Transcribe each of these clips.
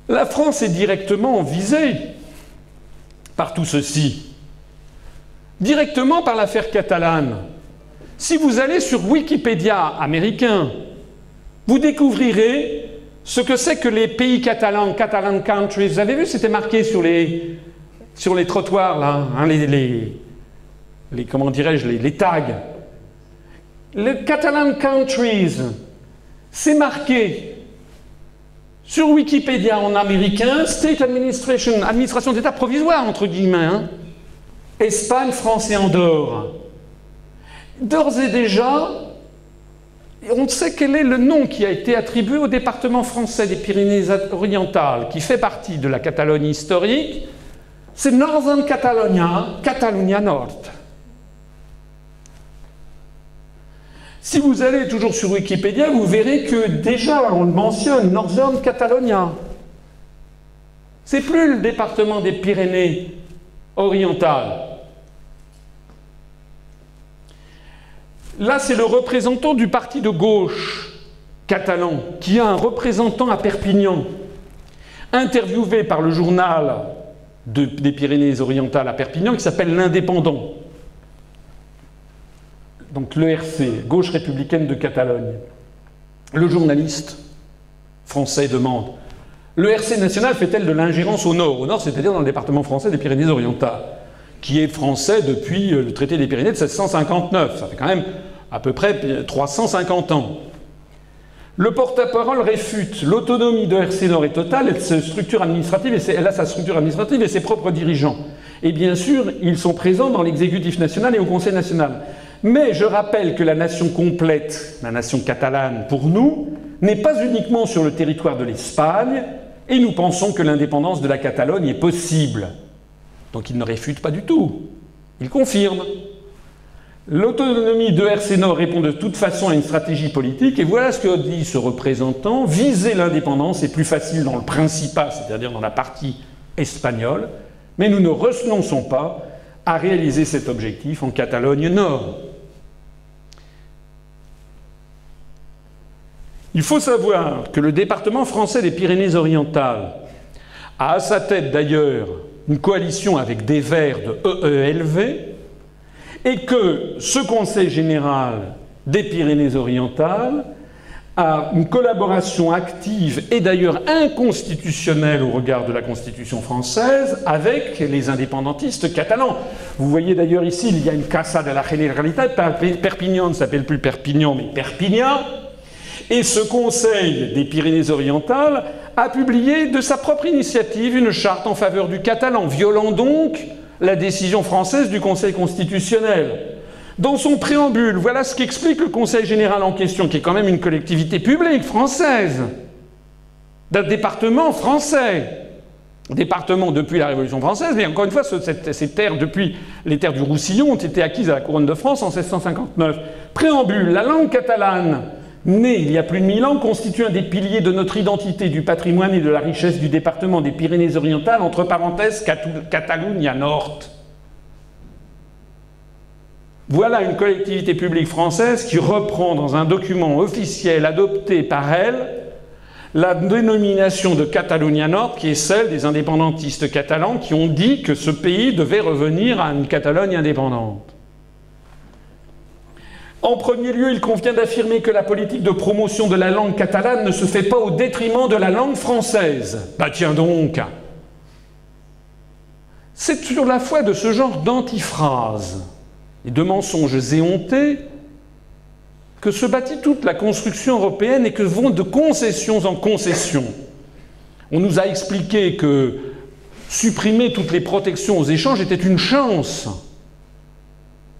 La France est directement visée par tout ceci, directement par l'affaire catalane. Si vous allez sur Wikipédia américain, vous découvrirez ce que c'est que les pays catalans, Catalan countries. Vous avez vu, c'était marqué sur les trottoirs, là, hein, comment dirais-je, les tags. Les Catalan countries, c'est marqué sur Wikipédia en américain, State Administration, administration d'État provisoire, entre guillemets, hein, Espagne, France et Andorre. D'ores et déjà, on sait quel est le nom qui a été attribué au département français des Pyrénées-Orientales, qui fait partie de la Catalogne historique. C'est Northern Catalonia, Catalunya Nord. Si vous allez toujours sur Wikipédia, vous verrez que déjà on le mentionne, Northern Catalonia. C'est plus le département des Pyrénées orientales. Là, c'est le représentant du parti de gauche catalan, qui a un représentant à Perpignan, interviewé par le journal des Pyrénées-Orientales à Perpignan, qui s'appelle L'Indépendant. Donc l'ERC, Gauche républicaine de Catalogne. Le journaliste français demande: l'ERC nationale fait-elle de l'ingérence au nord? Au nord, c'est-à-dire dans le département français des Pyrénées-Orientales, qui est français depuis le traité des Pyrénées de 1659. Ça fait quand même à peu près 350 ans. Le porte-parole réfute: l'autonomie de RC Nord est totale, elle a sa structure administrative et ses propres dirigeants. Et bien sûr, ils sont présents dans l'exécutif national et au Conseil national. Mais je rappelle que la nation complète, la nation catalane pour nous, n'est pas uniquement sur le territoire de l'Espagne, et nous pensons que l'indépendance de la Catalogne est possible. Donc il ne réfute pas du tout, il confirme. L'autonomie de RC Nord répond de toute façon à une stratégie politique, et voilà ce que dit ce représentant: viser l'indépendance est plus facile dans le Principat, c'est-à-dire dans la partie espagnole, mais nous ne renonçons pas à réaliser cet objectif en Catalogne Nord. Il faut savoir que le département français des Pyrénées-Orientales a à sa tête d'ailleurs une coalition avec des Verts de EELV, et que ce Conseil général des Pyrénées-Orientales a une collaboration active et d'ailleurs inconstitutionnelle au regard de la Constitution française avec les indépendantistes catalans. Vous voyez d'ailleurs ici, il y a une Casa de la Generalitat, Perpignan ne s'appelle plus Perpignan mais Perpignan, et ce Conseil des Pyrénées-Orientales a publié de sa propre initiative une charte en faveur du catalan, violant donc la décision française du Conseil constitutionnel. Dans son préambule, voilà ce qu'explique le Conseil général en question, qui est quand même une collectivité publique française, d'un département français. Département depuis la Révolution française, mais encore une fois, ces terres, depuis les terres du Roussillon, ont été acquises à la Couronne de France en 1659. Préambule: la langue catalane, née il y a plus de 1000 ans, constitue un des piliers de notre identité, du patrimoine et de la richesse du département des Pyrénées-Orientales, entre parenthèses, Catalunya Nord. Voilà une collectivité publique française qui reprend dans un document officiel adopté par elle la dénomination de Catalunya Nord, qui est celle des indépendantistes catalans qui ont dit que ce pays devait revenir à une Catalogne indépendante. En premier lieu, il convient d'affirmer que la politique de promotion de la langue catalane ne se fait pas au détriment de la langue française. Bah tiens donc! C'est sur la foi de ce genre d'antiphrases et de mensonges éhontés que se bâtit toute la construction européenne et que vont de concessions en concessions. On nous a expliqué que supprimer toutes les protections aux échanges était une chance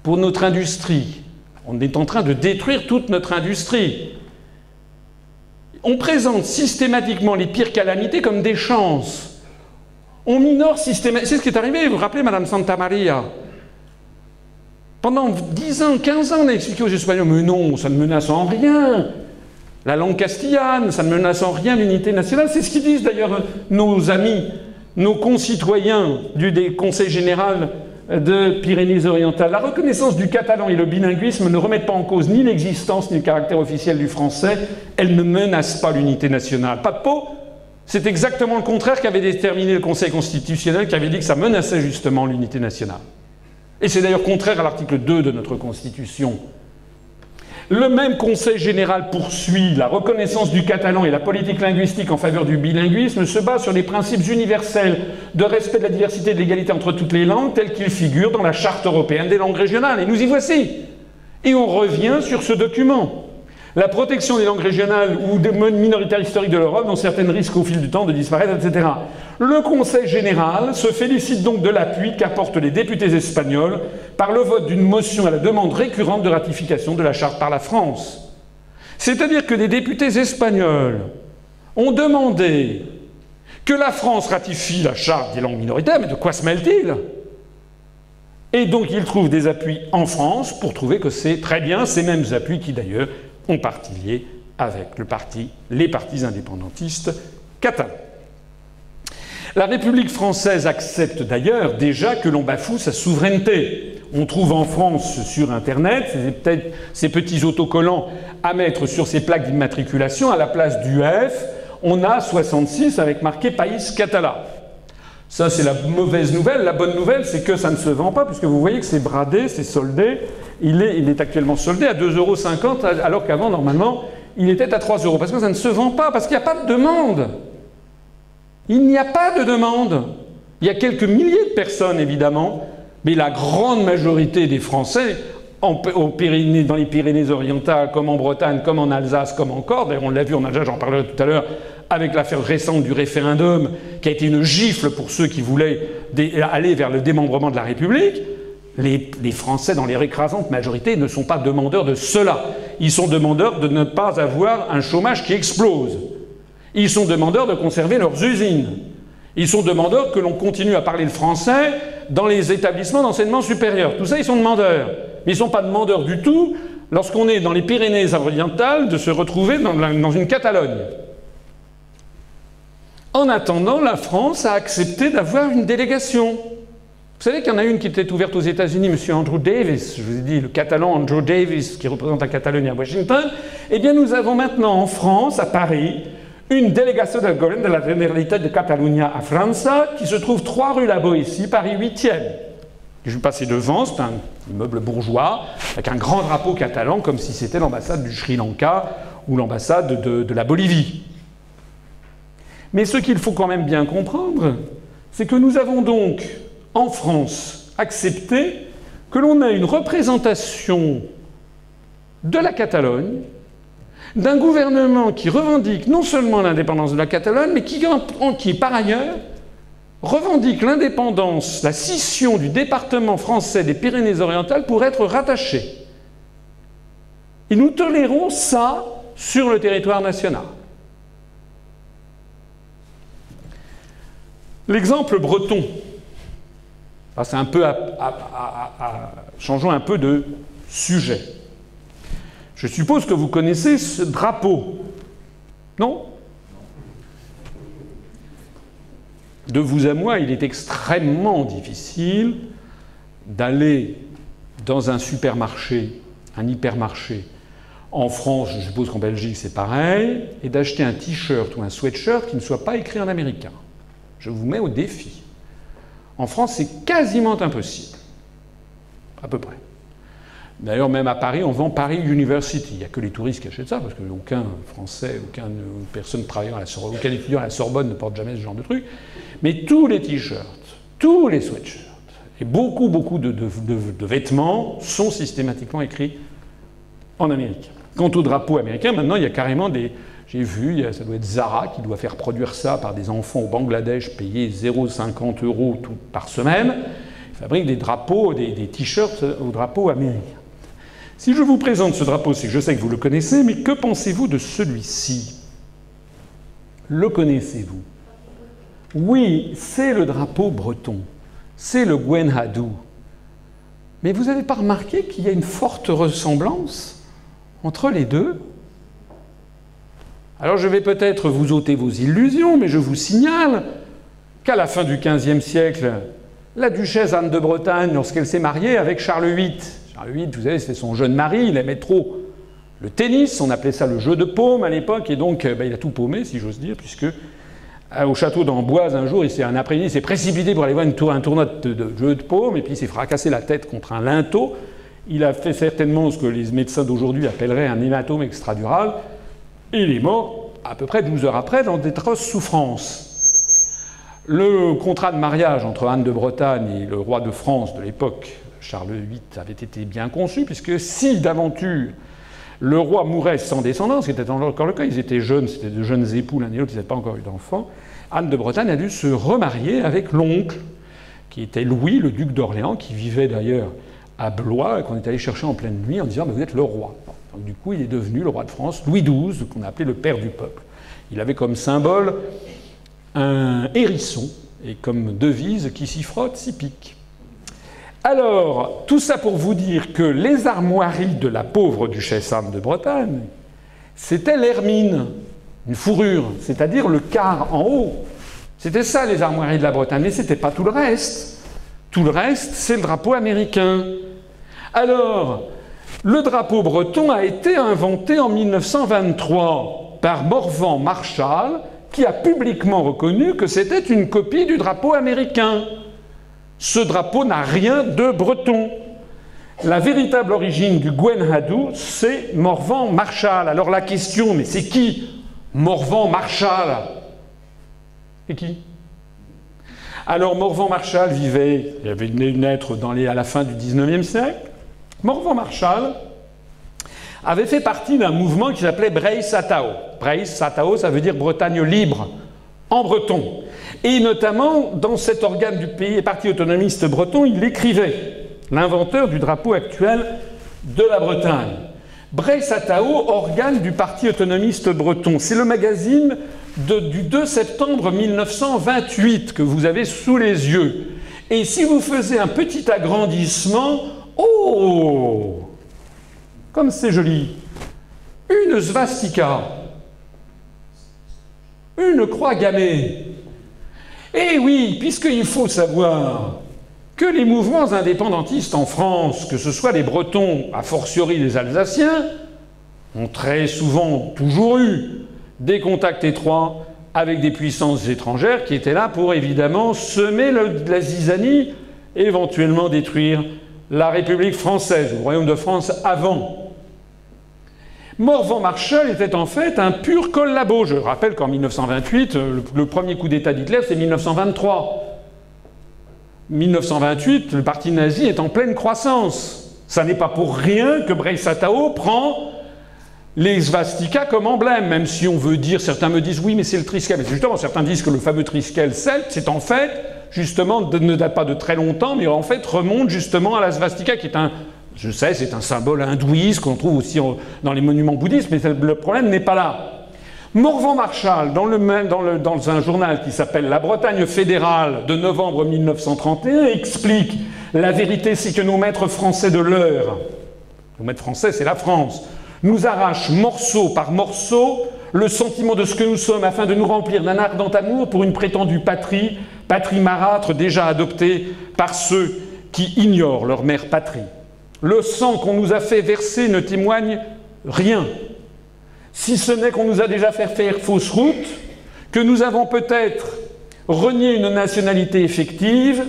pour notre industrie. On est en train de détruire toute notre industrie. On présente systématiquement les pires calamités comme des chances. On minore systématiquement... C'est ce qui est arrivé, vous vous rappelez, Madame Santamaria? Pendant 10 ans, 15 ans, on a expliqué aux Espagnols: mais non, ça ne menace en rien la langue castillane, ça ne menace en rien l'unité nationale. C'est ce qu'ils disent d'ailleurs nos amis, nos concitoyens du Conseil général de Pyrénées-Orientales. La reconnaissance du catalan et le bilinguisme ne remettent pas en cause ni l'existence ni le caractère officiel du français. Elles ne menacent pas l'unité nationale. Pas de peau, C'est exactement le contraire qu'avait déterminé le Conseil constitutionnel, qui avait dit que ça menaçait justement l'unité nationale. Et c'est d'ailleurs contraire à l'article 2 de notre Constitution. Le même Conseil général poursuit la reconnaissance du catalan et la politique linguistique en faveur du bilinguisme se base sur les principes universels de respect de la diversité et de l'égalité entre toutes les langues tels qu'ils figurent dans la Charte européenne des langues régionales. Et nous y voici. Et on revient sur ce document. La protection des langues régionales ou des minoritaires historiques de l'Europe dont certaines risquent au fil du temps de disparaître, etc. Le Conseil général se félicite donc de l'appui qu'apportent les députés espagnols par le vote d'une motion à la demande récurrente de ratification de la Charte par la France. C'est-à-dire que les députés espagnols ont demandé que la France ratifie la Charte des langues minoritaires, mais de quoi se mêle-t-il ? Et donc ils trouvent des appuis en France pour trouver que c'est très bien, ces mêmes appuis qui d'ailleurs ont parti lié avec les partis indépendantistes catalans. La République française accepte d'ailleurs déjà que l'on bafoue sa souveraineté. On trouve en France sur Internet ces petits autocollants à mettre sur ces plaques d'immatriculation. À la place du F, on a 66 avec marqué País Català. Ça, c'est la mauvaise nouvelle. La bonne nouvelle, c'est que ça ne se vend pas, puisque vous voyez que c'est bradé, c'est soldé. Il est actuellement soldé à 2,50 €, alors qu'avant, normalement, il était à 3 €. Parce que ça ne se vend pas, parce qu'il n'y a pas de demande. Il n'y a pas de demande. Il y a quelques milliers de personnes, évidemment, mais la grande majorité des Français, dans les Pyrénées-Orientales, comme en Bretagne, comme en Alsace, comme en Corse, d'ailleurs on l'a vu en Alsace, j'en parlerai tout à l'heure, avec l'affaire récente du référendum, qui a été une gifle pour ceux qui voulaient aller vers le démembrement de la République, les Français, dans leur écrasante majorité, ne sont pas demandeurs de cela. Ils sont demandeurs de ne pas avoir un chômage qui explose. Ils sont demandeurs de conserver leurs usines. Ils sont demandeurs que l'on continue à parler le français dans les établissements d'enseignement supérieur. Tout ça, ils sont demandeurs. Mais ils ne sont pas demandeurs du tout lorsqu'on est dans les Pyrénées-Orientales de se retrouver dans une Catalogne. En attendant, la France a accepté d'avoir une délégation. Vous savez qu'il y en a une qui était ouverte aux États-Unis, M. Andrew Davis, je vous ai dit, le catalan Andrew Davis, qui représente la Catalogne à Washington. Eh bien, nous avons maintenant en France, à Paris, une délégation del Govern de la Generalitat de Catalunya à França, qui se trouve 3 rue La Boétie, Paris 8e. Je vais passer devant, c'est un immeuble bourgeois, avec un grand drapeau catalan, comme si c'était l'ambassade du Sri Lanka ou l'ambassade de la Bolivie. Mais ce qu'il faut quand même bien comprendre, c'est que nous avons donc, en France, accepté que l'on ait une représentation de la Catalogne, d'un gouvernement qui revendique non seulement l'indépendance de la Catalogne, mais qui par ailleurs, revendique l'indépendance, la scission du département français des Pyrénées-Orientales pour être rattaché. Et nous tolérons ça sur le territoire national. L'exemple breton, c'est un peu changeons un peu de sujet. Je suppose que vous connaissez ce drapeau, non ? De vous à moi, il est extrêmement difficile d'aller dans un supermarché, un hypermarché, en France, je suppose qu'en Belgique c'est pareil, et d'acheter un t-shirt ou un sweatshirt qui ne soit pas écrit en américain. Je vous mets au défi. En France, c'est quasiment impossible. À peu près. D'ailleurs, même à Paris, on vend Paris University. Il n'y a que les touristes qui achètent ça, parce qu'aucun Français, aucune personne travaillant à la Sorbonne, aucun étudiant à la Sorbonne ne porte jamais ce genre de truc. Mais tous les t-shirts, tous les sweatshirts, et beaucoup de vêtements sont systématiquement écrits en américain. Quant au drapeau américain, maintenant, il y a carrément des... J'ai vu, ça doit être Zara qui doit faire produire ça par des enfants au Bangladesh payés 0,50 € par semaine. Ils fabriquent des drapeaux, des t-shirts au drapeau américain. Si je vous présente ce drapeau, c'est que je sais que vous le connaissez, mais que pensez-vous de celui-ci? Le connaissez-vous? Oui, c'est le drapeau breton. C'est le Gwen Hadou. Mais vous n'avez pas remarqué qu'il y a une forte ressemblance entre les deux? Alors je vais peut-être vous ôter vos illusions, mais je vous signale qu'à la fin du XVe siècle, la duchesse Anne de Bretagne, lorsqu'elle s'est mariée avec Charles VIII, Charles VIII, vous savez, c'était son jeune mari, il aimait trop le tennis, on appelait ça le jeu de paume à l'époque, et donc il a tout paumé, si j'ose dire, puisque au château d'Amboise un jour, un après-midi, il s'est précipité pour aller voir un tournoi de jeu de paume, et puis il s'est fracassé la tête contre un linteau. Il a fait certainement ce que les médecins d'aujourd'hui appelleraient un hématome extradural, et il est mort à peu près 12 heures après dans d'atroces souffrances. Le contrat de mariage entre Anne de Bretagne et le roi de France de l'époque, Charles VIII, avait été bien conçu, puisque si d'aventure le roi mourait sans descendance, ce qui était encore le cas, ils étaient jeunes, c'était de jeunes époux l'un et l'autre, ils n'avaient pas encore eu d'enfants, Anne de Bretagne a dû se remarier avec l'oncle, qui était Louis, le duc d'Orléans, qui vivait d'ailleurs à Blois, et qu'on est allé chercher en pleine nuit en disant « vous êtes le roi ». Donc du coup, il est devenu le roi de France, Louis XII, qu'on a appelé le père du peuple. Il avait comme symbole un hérisson, et comme devise « qui s'y frotte, s'y pique ». Alors, tout ça pour vous dire que les armoiries de la pauvre duchesse Anne de Bretagne, c'était l'hermine, une fourrure, c'est-à-dire le quart en haut. C'était ça les armoiries de la Bretagne, mais c'était pas tout le reste. Tout le reste, c'est le drapeau américain. Alors, le drapeau breton a été inventé en 1923 par Morvan Marshall, qui a publiquement reconnu que c'était une copie du drapeau américain. Ce drapeau n'a rien de breton. La véritable origine du Gwen Hadou, c'est Morvan Marshall. Alors la question, mais c'est qui Morvan Marshall? C'est qui? Alors Morvan Marshall vivait, il avait naître à la fin du XIXe siècle. Morvan Marshall avait fait partie d'un mouvement qui s'appelait Breizh Satao. Breizh Satao, ça veut dire Bretagne libre, en breton. Et notamment, dans cet organe du pays, parti autonomiste breton, il écrivait, l'inventeur du drapeau actuel de la Bretagne. Breizh Satao, organe du parti autonomiste breton. C'est le magazine du 2 septembre 1928 que vous avez sous les yeux. Et si vous faisiez un petit agrandissement, oh, comme c'est joli, une svastika, une croix gammée. Eh oui, puisqu'il faut savoir que les mouvements indépendantistes en France, que ce soit les Bretons, a fortiori les Alsaciens, ont très souvent toujours eu des contacts étroits avec des puissances étrangères qui étaient là pour évidemment semer la zizanie et éventuellement détruire la République française, le Royaume de France avant. Morvan Marshall était en fait un pur collabo. Je rappelle qu'en 1928, le premier coup d'État d'Hitler, c'est 1923. 1928, le parti nazi est en pleine croissance. Ça n'est pas pour rien que Breizh Satao prend les svastikas comme emblème, même si on veut dire, certains me disent oui, mais c'est le triskel. Mais justement, certains disent que le fameux triskel celte, c'est en fait, justement, ne date pas de très longtemps, mais en fait remonte justement à la svastika, qui est un. Je sais, c'est un symbole hindouiste qu'on trouve aussi dans les monuments bouddhistes, mais le problème n'est pas là. Morvan Marshall, dans un journal qui s'appelle La Bretagne fédérale de novembre 1931, explique « La vérité, c'est que nos maîtres français de l'heure, nos maîtres français, c'est la France, nous arrachent morceau par morceau le sentiment de ce que nous sommes afin de nous remplir d'un ardent amour pour une prétendue patrie, patrie marâtre déjà adoptée par ceux qui ignorent leur mère patrie. Le sang qu'on nous a fait verser ne témoigne rien, si ce n'est qu'on nous a déjà fait faire fausse route, que nous avons peut-être renié une nationalité effective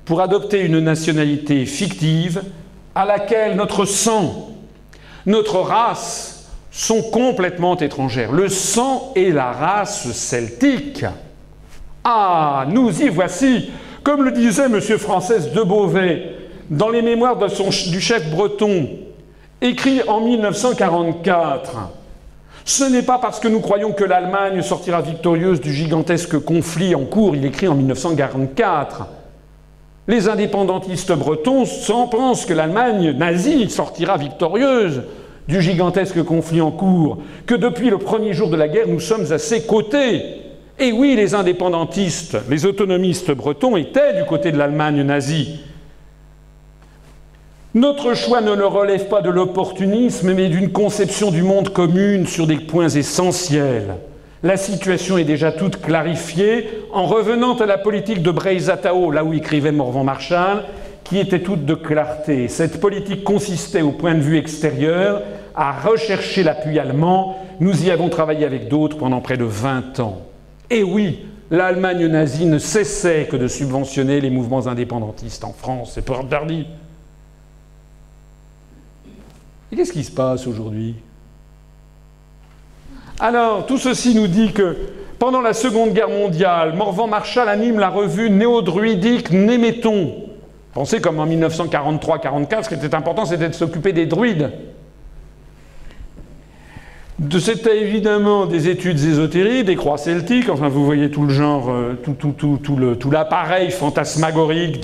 pour adopter une nationalité fictive à laquelle notre sang, notre race sont complètement étrangères. Le sang et la race celtique. Ah, nous y voici, comme le disait M. Frances de Beauvais, dans les mémoires du chef breton, écrit en 1944, ce n'est pas parce que nous croyons que l'Allemagne sortira victorieuse du gigantesque conflit en cours, il écrit en 1944. Les indépendantistes bretons pensent que l'Allemagne nazie sortira victorieuse du gigantesque conflit en cours, que depuis le premier jour de la guerre, nous sommes à ses côtés. Et oui, les indépendantistes, les autonomistes bretons étaient du côté de l'Allemagne nazie. Notre choix ne le relève pas de l'opportunisme, mais d'une conception du monde commune sur des points essentiels. La situation est déjà toute clarifiée en revenant à la politique de Breizh Satao, là où écrivait Morvan Marshall, qui était toute de clarté. Cette politique consistait, au point de vue extérieur, à rechercher l'appui allemand. Nous y avons travaillé avec d'autres pendant près de 20 ans. Et oui, l'Allemagne nazie ne cessait que de subventionner les mouvements indépendantistes en France. C'est pas interdit. Et qu'est-ce qui se passe aujourd'hui? Alors, tout ceci nous dit que pendant la Seconde Guerre mondiale, Morvan-Marshall anime la revue néo-druidique Néméton. Pensez comme en 1943-44, ce qui était important, c'était de s'occuper des druides. C'était évidemment des études ésotériques, des croix celtiques, enfin vous voyez tout le genre, tout l'appareil fantasmagorique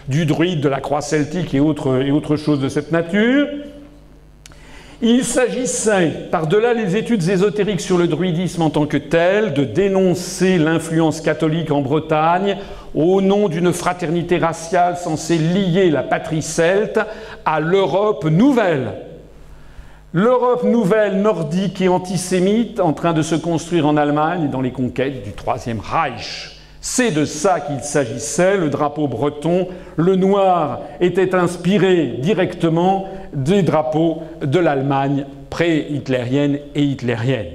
du druide, de la croix celtique et autres choses de cette nature. Il s'agissait, par-delà les études ésotériques sur le druidisme en tant que tel, de dénoncer l'influence catholique en Bretagne au nom d'une fraternité raciale censée lier la patrie celte à l'Europe nouvelle. L'Europe nouvelle, nordique et antisémite en train de se construire en Allemagne et dans les conquêtes du Troisième Reich. C'est de ça qu'il s'agissait. Le drapeau breton, le noir, était inspiré directement des drapeaux de l'Allemagne pré-hitlérienne et hitlérienne.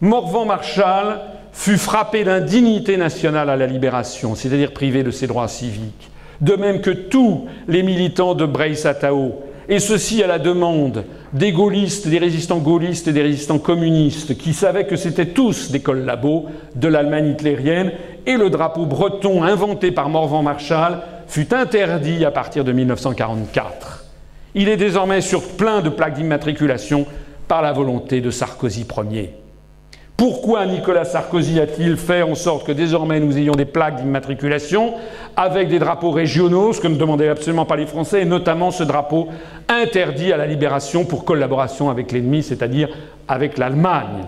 Morvan-Marshall fut frappé d'indignité nationale à la libération, c'est-à-dire privé de ses droits civiques, de même que tous les militants de Breil-Satao, et ceci à la demande des gaullistes, des résistants gaullistes et des résistants communistes, qui savaient que c'étaient tous des collabos de l'Allemagne hitlérienne, et le drapeau breton inventé par Morvan-Marshall fut interdit à partir de 1944. Il est désormais sur plein de plaques d'immatriculation par la volonté de Sarkozy Ier. Pourquoi Nicolas Sarkozy a-t-il fait en sorte que désormais nous ayons des plaques d'immatriculation avec des drapeaux régionaux, ce que ne demandaient absolument pas les Français, et notamment ce drapeau interdit à la libération pour collaboration avec l'ennemi, c'est-à-dire avec l'Allemagne.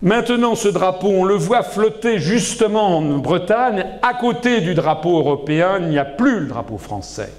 Maintenant, ce drapeau, on le voit flotter justement en Bretagne, à côté du drapeau européen, il n'y a plus le drapeau français.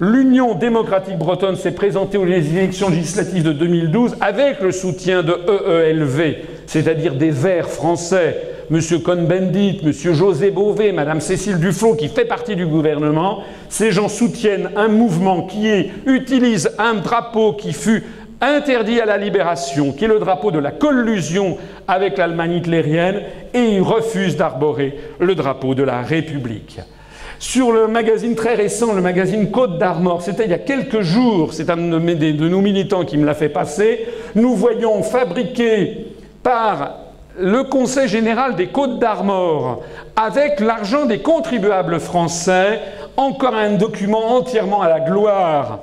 L'Union démocratique bretonne s'est présentée aux élections législatives de 2012 avec le soutien de EELV, c'est-à-dire des Verts français, M. Cohn-Bendit, M. José Bové, Mme Cécile Duflot, qui fait partie du gouvernement. Ces gens soutiennent un mouvement qui utilise un drapeau qui fut interdit à la libération, qui est le drapeau de la collusion avec l'Allemagne hitlérienne, et ils refusent d'arborer le drapeau de la République. Sur le magazine très récent, le magazine Côte d'Armor, c'était il y a quelques jours, c'est un de nos militants qui me l'a fait passer, nous voyons fabriquer par le Conseil général des Côtes d'Armor, avec l'argent des contribuables français, encore un document entièrement à la gloire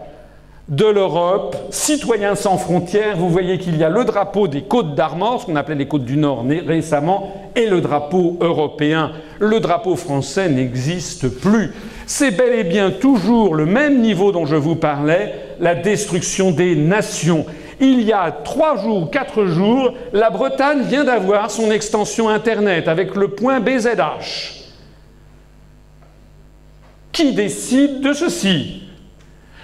de l'Europe, Citoyens sans frontières. Vous voyez qu'il y a le drapeau des Côtes d'Armor, ce qu'on appelait les Côtes du Nord récemment, et le drapeau européen. Le drapeau français n'existe plus. C'est bel et bien toujours le même niveau dont je vous parlais, la destruction des nations. Il y a 3 jours, 4 jours, la Bretagne vient d'avoir son extension Internet avec le point BZH. Qui décide de ceci ?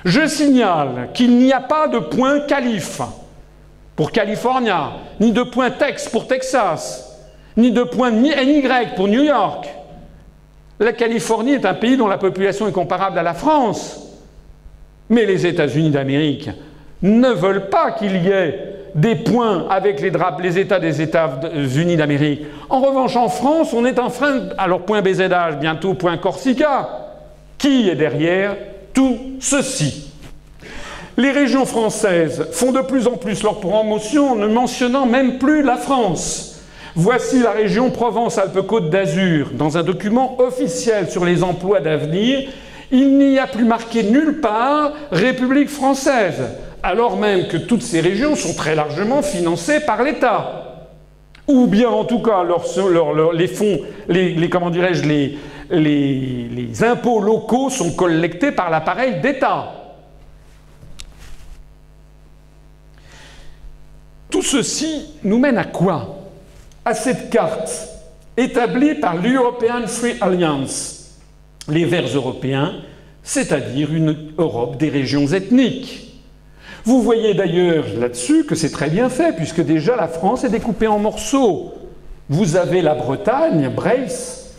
Je signale qu'il n'y a pas de point Calif pour California, ni de point Tex pour Texas, ni de point NY pour New York. La Californie est un pays dont la population est comparable à la France. Mais les États-Unis d'Amérique ne veulent pas qu'il y ait des points avec les États des États-Unis d'Amérique. En revanche, en France, on est en train... Alors, point BZH, bientôt point Corsica. Qui est derrière tout ceci? Les régions françaises font de plus en plus leur promotion en ne mentionnant même plus la France. Voici la région Provence-Alpes-Côte d'Azur. Dans un document officiel sur les emplois d'avenir, il n'y a plus marqué nulle part République française, alors même que toutes ces régions sont très largement financées par l'État. Ou bien, en tout cas, les fonds, comment dirais-je, les impôts locaux sont collectés par l'appareil d'État. Tout ceci nous mène à quoi? À cette carte établie par l'European Free Alliance, les Verts européens, c'est-à-dire une Europe des régions ethniques. Vous voyez d'ailleurs là-dessus que c'est très bien fait, puisque déjà la France est découpée en morceaux. Vous avez la Bretagne, Bresse,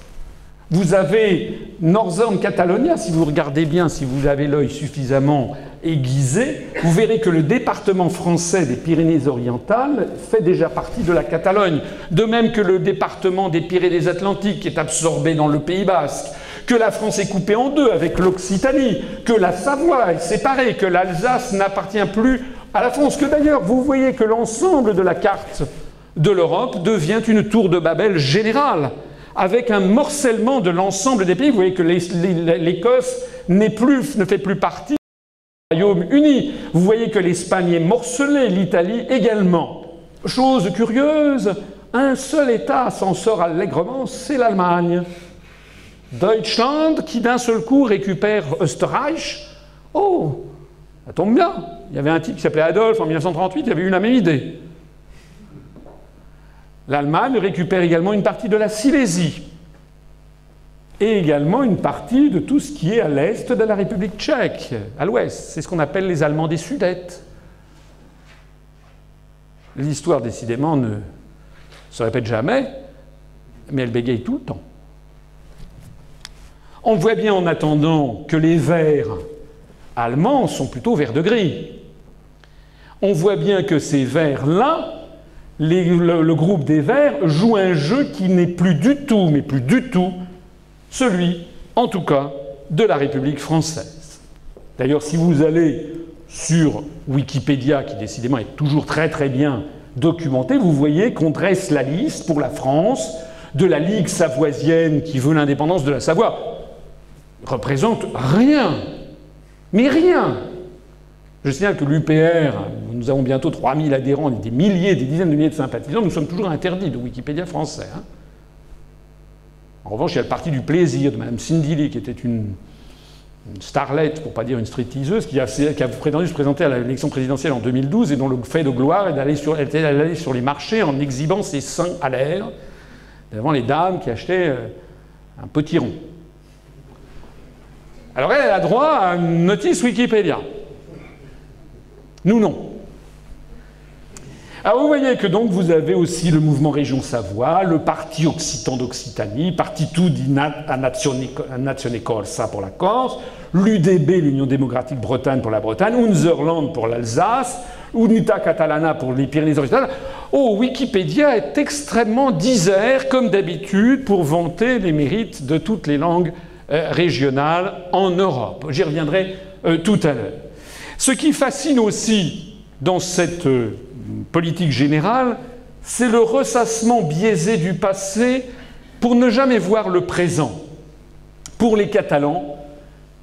Vous avez Northern Catalonia, si vous regardez bien, si vous avez l'œil suffisamment aiguisé, vous verrez que le département français des Pyrénées-Orientales fait déjà partie de la Catalogne. De même que le département des Pyrénées-Atlantiques est absorbé dans le Pays basque, que la France est coupée en deux avec l'Occitanie, que la Savoie est séparée, que l'Alsace n'appartient plus à la France, que d'ailleurs vous voyez que l'ensemble de la carte de l'Europe devient une tour de Babel générale, avec un morcellement de l'ensemble des pays. Vous voyez que l'Écosse ne fait plus partie du Royaume-Uni. Vous voyez que l'Espagne est morcelée, l'Italie également. Chose curieuse, un seul État s'en sort allègrement, c'est l'Allemagne. Deutschland, qui d'un seul coup récupère Österreich. Oh, ça tombe bien. Il y avait un type qui s'appelait Adolphe en 1938, il avait eu la même idée. L'Allemagne récupère également une partie de la Silésie et également une partie de tout ce qui est à l'est de la République tchèque, à l'ouest. C'est ce qu'on appelle les Allemands des Sudètes. L'histoire, décidément, ne se répète jamais, mais elle bégaye tout le temps. On voit bien en attendant que les verts allemands sont plutôt verts de gris. On voit bien que ces verts-là, le groupe des Verts joue un jeu qui n'est plus du tout, mais plus du tout, celui, en tout cas, de la République française. D'ailleurs, si vous allez sur Wikipédia, qui décidément est toujours très très bien documenté, vous voyez qu'on dresse la liste pour la France de la Ligue savoisienne qui veut l'indépendance de la Savoie. Représente rien, mais rien. Je signale que l'UPR, nous avons bientôt 3000 adhérents, des milliers, des dizaines de milliers de sympathisants, nous sommes toujours interdits de Wikipédia français. Hein. En revanche, il y a le parti du plaisir de Mme Cindy Lee, qui était une starlette, pour ne pas dire une stripteaseuse, qui a prétendu se présenter à l'élection présidentielle en 2012 et dont le fait de gloire est d'aller sur les marchés en exhibant ses seins à l'air devant les dames qui achetaient un potiron. Alors elle a droit à une notice Wikipédia. Nous, non. Alors vous voyez que donc vous avez aussi le mouvement Région Savoie, le parti Occitan d'Occitanie, Partito di Nazione Corsa pour la Corse, l'UDB, l'Union démocratique Bretagne pour la Bretagne, Unserland pour l'Alsace, Unità Catalana pour les Pyrénées-Orientales. Oh, Wikipédia est extrêmement disert, comme d'habitude, pour vanter les mérites de toutes les langues régionales en Europe. J'y reviendrai tout à l'heure. Ce qui fascine aussi dans cette politique générale, c'est le ressassement biaisé du passé pour ne jamais voir le présent. Pour les Catalans,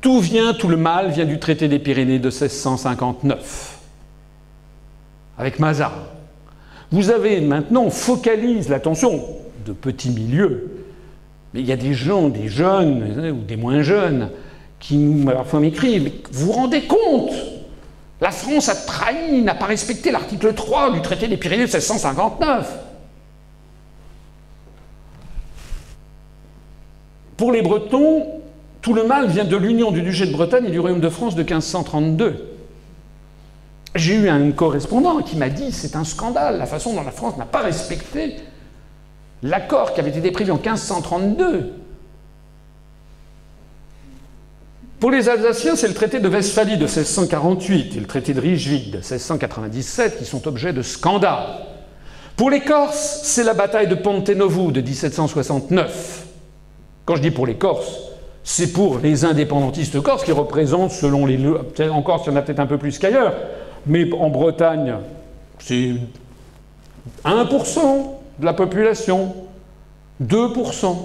tout le mal vient du traité des Pyrénées de 1659, avec Mazarin. Vous avez maintenant, on focalise l'attention de petits milieux, mais il y a des gens, des jeunes ou des moins jeunes, qui parfois m'écrivent « Mais vous vous rendez compte ? La France a trahi, n'a pas respecté l'article 3 du traité des Pyrénées de 1659. » Pour les Bretons, tout le mal vient de l'union du duché de Bretagne et du royaume de France de 1532. J'ai eu un correspondant qui m'a dit « C'est un scandale, la façon dont la France n'a pas respecté l'accord qui avait été prévu en 1532. » Pour les Alsaciens, c'est le traité de Westphalie de 1648 et le traité de Rijswijk de 1697 qui sont objets de scandale. Pour les Corses, c'est la bataille de Ponte Novo de 1769. Quand je dis pour les Corses, c'est pour les indépendantistes corses qui représentent, selon les... En Corse, il y en a peut-être un peu plus qu'ailleurs, mais en Bretagne, c'est 1% de la population, 2%.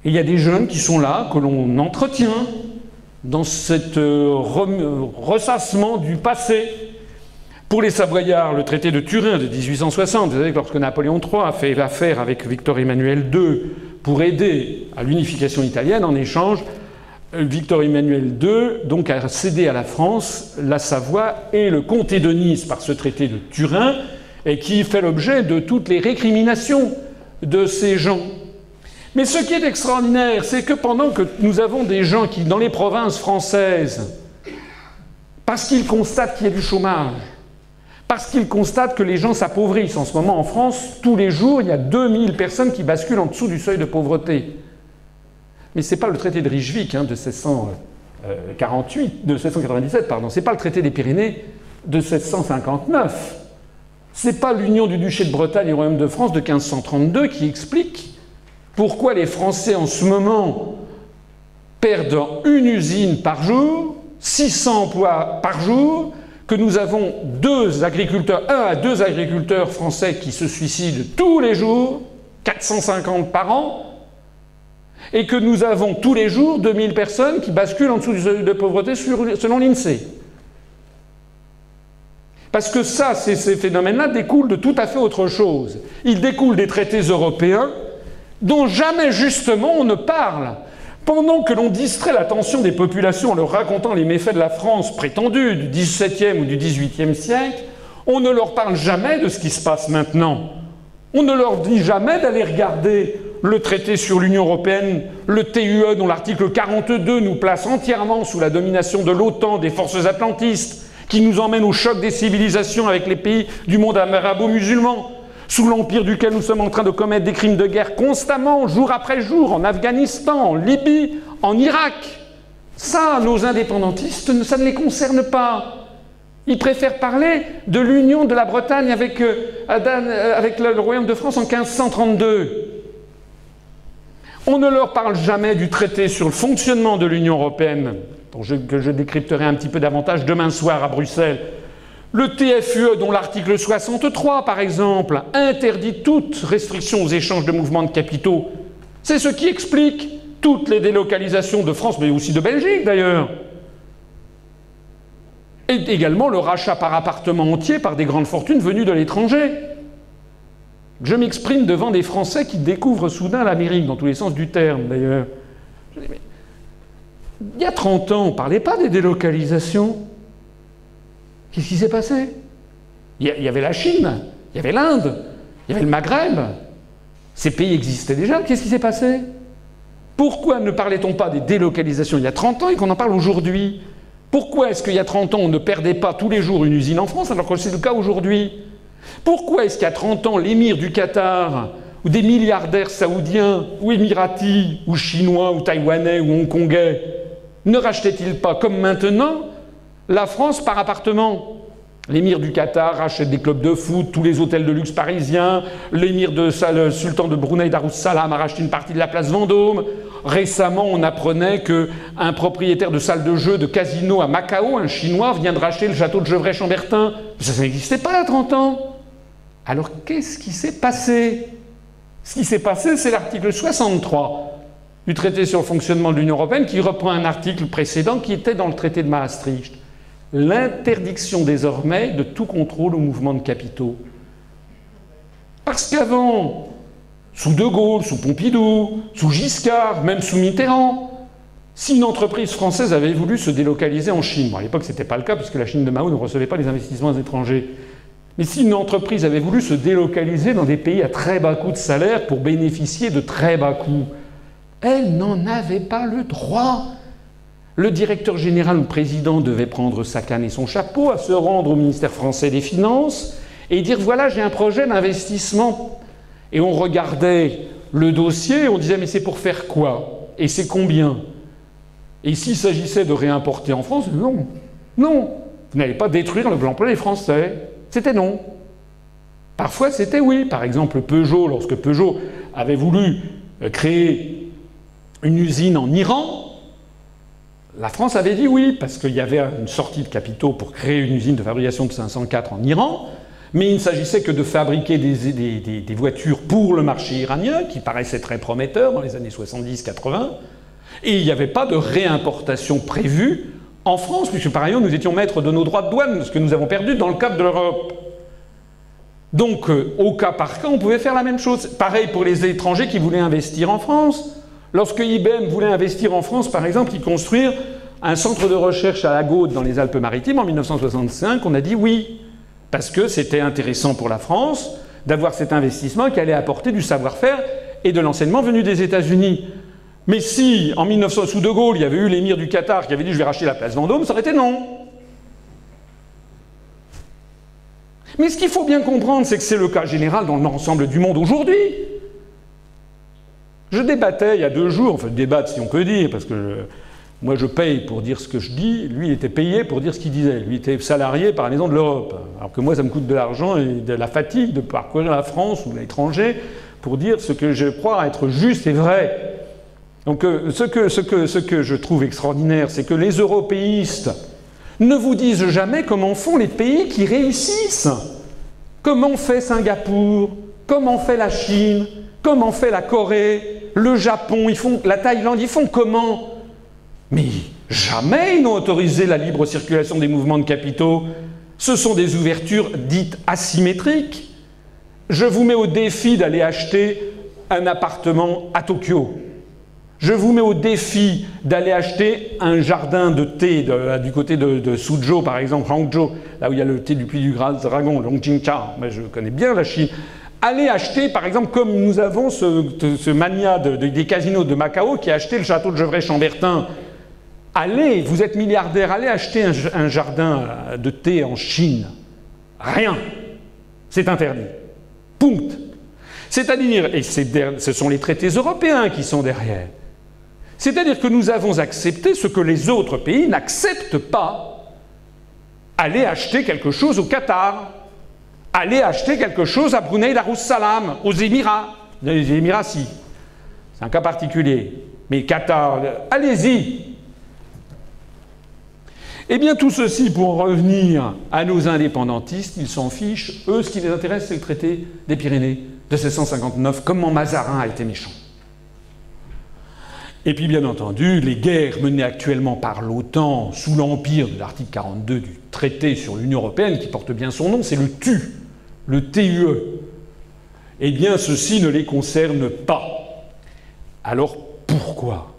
Et il y a des jeunes qui sont là, que l'on entretient dans cet ressassement du passé. Pour les Savoyards, le traité de Turin de 1860, vous savez que lorsque Napoléon III a fait affaire avec Victor Emmanuel II pour aider à l'unification italienne, en échange, Victor Emmanuel II donc, a cédé à la France la Savoie et le comté de Nice par ce traité de Turin, et qui fait l'objet de toutes les récriminations de ces gens. Mais ce qui est extraordinaire, c'est que pendant que nous avons des gens qui, dans les provinces françaises, parce qu'ils constatent qu'il y a du chômage, parce qu'ils constatent que les gens s'appauvrissent en ce moment en France, tous les jours, il y a 2000 personnes qui basculent en dessous du seuil de pauvreté. Mais ce n'est pas le traité de Rijswijk de 1697, pardon. C'est pas le traité des Pyrénées de 1659. C'est pas l'union du duché de Bretagne et du Royaume de France de 1532 qui explique pourquoi les Français en ce moment perdent une usine par jour, 600 emplois par jour, que nous avons un à deux agriculteurs français qui se suicident tous les jours, 450 par an, et que nous avons tous les jours 2000 personnes qui basculent en dessous du seuil de pauvreté selon l'INSEE. Parce que ça, ces phénomènes-là découlent de tout à fait autre chose. Ils découlent des traités européens dont jamais justement on ne parle. Pendant que l'on distrait l'attention des populations en leur racontant les méfaits de la France prétendue du XVIIe ou du XVIIIe siècle, on ne leur parle jamais de ce qui se passe maintenant. On ne leur dit jamais d'aller regarder le traité sur l'Union européenne, le TUE, dont l'article 42 nous place entièrement sous la domination de l'OTAN, des forces atlantistes, qui nous emmène au choc des civilisations avec les pays du monde arabo-musulman, sous l'empire duquel nous sommes en train de commettre des crimes de guerre constamment, jour après jour, en Afghanistan, en Libye, en Irak. Ça, nos indépendantistes, ça ne les concerne pas. Ils préfèrent parler de l'union de la Bretagne avec le Royaume de France en 1532. On ne leur parle jamais du traité sur le fonctionnement de l'Union européenne, que je décrypterai un petit peu davantage demain soir à Bruxelles. Le TFUE, dont l'article 63, par exemple, interdit toute restriction aux échanges de mouvements de capitaux. C'est ce qui explique toutes les délocalisations de France, mais aussi de Belgique d'ailleurs. Et également le rachat par appartement entier par des grandes fortunes venues de l'étranger. Je m'exprime devant des Français qui découvrent soudain l'Amérique, dans tous les sens du terme d'ailleurs. Je dis, mais il y a 30 ans, on ne parlait pas des délocalisations. Qu'est-ce qui s'est passé? Il y avait la Chine, il y avait l'Inde, il y avait le Maghreb. Ces pays existaient déjà. Qu'est-ce qui s'est passé? Pourquoi ne parlait-on pas des délocalisations il y a 30 ans et qu'on en parle aujourd'hui? Pourquoi est-ce qu'il y a 30 ans, on ne perdait pas tous les jours une usine en France alors que c'est le cas aujourd'hui? Pourquoi est-ce qu'il y a 30 ans, l'émir du Qatar ou des milliardaires saoudiens ou émiratis ou chinois ou taïwanais ou hongkongais ne rachetaient-ils pas, comme maintenant, la France par appartement? L'émir du Qatar rachète des clubs de foot, tous les hôtels de luxe parisiens. Le sultan de Brunei Darussalam a racheté une partie de la place Vendôme. Récemment, on apprenait qu'un propriétaire de salle de jeu de casino à Macao, un Chinois, vient de racheter le château de Gevrey-Chambertin. Ça n'existait pas il y a 30 ans. Alors qu'est-ce qui s'est passé? Ce qui s'est passé, c'est l'article 63 du traité sur le fonctionnement de l'Union européenne qui reprend un article précédent qui était dans le traité de Maastricht. L'interdiction désormais de tout contrôle au mouvement de capitaux. Parce qu'avant, sous De Gaulle, sous Pompidou, sous Giscard, même sous Mitterrand, si une entreprise française avait voulu se délocaliser en Chine, bon, à l'époque c'était pas le cas parce que la Chine de Mao ne recevait pas les investissements étrangers, mais si une entreprise avait voulu se délocaliser dans des pays à très bas coût de salaire pour bénéficier de très bas coûts, elle n'en avait pas le droit. Le directeur général ou le président devait prendre sa canne et son chapeau, à se rendre au ministère français des Finances et dire « voilà, j'ai un projet d'investissement ». Et on regardait le dossier et on disait « mais c'est pour faire quoi? Et c'est combien ?» Et s'il s'agissait de réimporter en France, non. Non. Vous n'allez pas détruire l'emploi des Français. C'était non. Parfois, c'était oui. Par exemple, Peugeot, lorsque Peugeot avait voulu créer une usine en Iran, la France avait dit oui, parce qu'il y avait une sortie de capitaux pour créer une usine de fabrication de 504 en Iran, mais il ne s'agissait que de fabriquer des voitures pour le marché iranien, qui paraissait très prometteur dans les années 70-80, et il n'y avait pas de réimportation prévue en France, puisque par ailleurs nous étions maîtres de nos droits de douane, ce que nous avons perdu dans le cadre de l'Europe. Donc, au cas par cas, on pouvait faire la même chose. Pareil pour les étrangers qui voulaient investir en France. Lorsque IBM voulait investir en France, par exemple, y construire un centre de recherche à la Gaude dans les Alpes-Maritimes en 1965, on a dit oui, parce que c'était intéressant pour la France d'avoir cet investissement qui allait apporter du savoir-faire et de l'enseignement venu des États-Unis. Mais si, en 1900, sous De Gaulle, il y avait eu l'émir du Qatar qui avait dit « je vais racheter la place Vendôme », ça aurait été non. Mais ce qu'il faut bien comprendre, c'est que c'est le cas général dans l'ensemble du monde aujourd'hui. Je débattais il y a 2 jours, enfin débattre si on peut dire, parce que moi je paye pour dire ce que je dis, lui il était payé pour dire ce qu'il disait. Lui était salarié par la Maison de l'Europe. Alors que moi ça me coûte de l'argent et de la fatigue de parcourir la France ou l'étranger pour dire ce que je crois être juste et vrai. Donc ce que je trouve extraordinaire, c'est que les européistes ne vous disent jamais comment font les pays qui réussissent. Comment fait Singapour, comment fait la Chine, comment fait la Corée, le Japon, la Thaïlande, ils font comment? Mais jamais ils n'ont autorisé la libre circulation des mouvements de capitaux. Ce sont des ouvertures dites asymétriques. Je vous mets au défi d'aller acheter un appartement à Tokyo. Je vous mets au défi d'aller acheter un jardin de thé du côté de Suzhou, par exemple, Hangzhou, là où il y a le thé du Puy du Dragon, Longqingcha. Mais je connais bien la Chine. Allez acheter, par exemple, comme nous avons ce mania des casinos de Macao qui a acheté le château de Gevrey-Chambertin. Allez, vous êtes milliardaire, allez acheter un jardin de thé en Chine. Rien. C'est interdit. Punct. C'est-à-dire, et ce sont les traités européens qui sont derrière. C'est-à-dire que nous avons accepté ce que les autres pays n'acceptent pas. Allez acheter quelque chose au Qatar. Allez acheter quelque chose à Brunei Darussalam, aux Émirats. Les Émirats, si. C'est un cas particulier. Mais Qatar, allez-y. Eh bien, tout ceci, pour en revenir à nos indépendantistes, ils s'en fichent. Eux, ce qui les intéresse, c'est le traité des Pyrénées de 1659, comment Mazarin a été méchant. Et puis, bien entendu, les guerres menées actuellement par l'OTAN sous l'empire de l'article 42 du traité sur l'Union européenne, qui porte bien son nom, c'est le TUE, le TUE. Eh bien, ceci ne les concerne pas. Alors, pourquoi?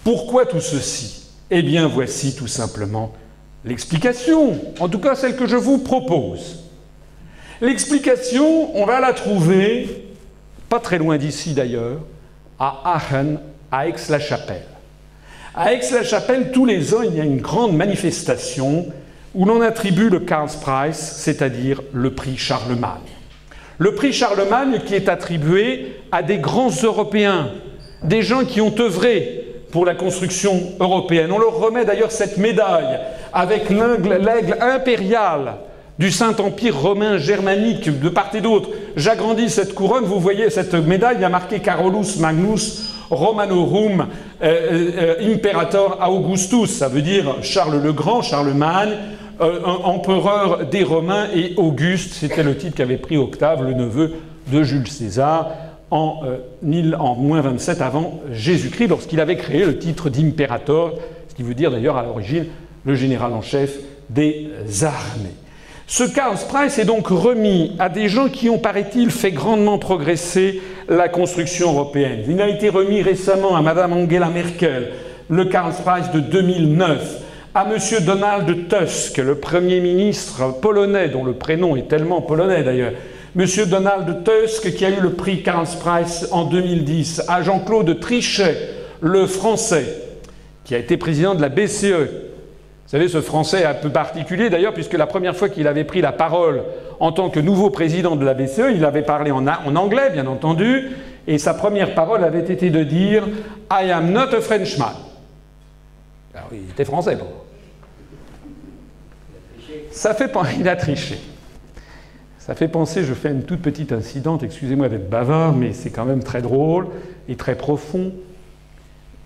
Pourquoi tout ceci? Eh bien, voici tout simplement l'explication, en tout cas celle que je vous propose. L'explication, on va la trouver, pas très loin d'ici d'ailleurs, à Aachen, à Aix-la-Chapelle. À Aix-la-Chapelle, tous les ans, il y a une grande manifestation où l'on attribue le Karlspreis, c'est-à-dire le prix Charlemagne. Le prix Charlemagne qui est attribué à des grands Européens, des gens qui ont œuvré pour la construction européenne. On leur remet d'ailleurs cette médaille avec l'aigle impérial du Saint-Empire romain germanique de part et d'autre. J'agrandis cette couronne, vous voyez cette médaille, il y a marqué Carolus Magnus Romanorum Imperator Augustus, ça veut dire Charles le Grand, Charlemagne, empereur des Romains, et Auguste, c'était le titre qu'avait pris Octave, le neveu de Jules César, en moins 27 avant Jésus-Christ, lorsqu'il avait créé le titre d'impérator, ce qui veut dire d'ailleurs à l'origine le général en chef des armées. Ce Karlspreis est donc remis à des gens qui ont, paraît-il, fait grandement progresser la construction européenne. Il a été remis récemment à Madame Angela Merkel, le Karlspreis de 2009, à Monsieur Donald Tusk, le Premier ministre polonais, dont le prénom est tellement polonais d'ailleurs, Monsieur Donald Tusk, qui a eu le prix Karlspreis en 2010, à Jean-Claude Trichet, le Français, qui a été président de la BCE. Vous savez, ce Français un peu particulier d'ailleurs, puisque la première fois qu'il avait pris la parole en tant que nouveau président de la BCE, il avait parlé en anglais, bien entendu, et sa première parole avait été de dire « I am not a Frenchman ». Alors, il était français, bon. Il a triché. Ça fait penser, je fais une toute petite incidente, excusez-moi d'être bavard, mais c'est quand même très drôle et très profond.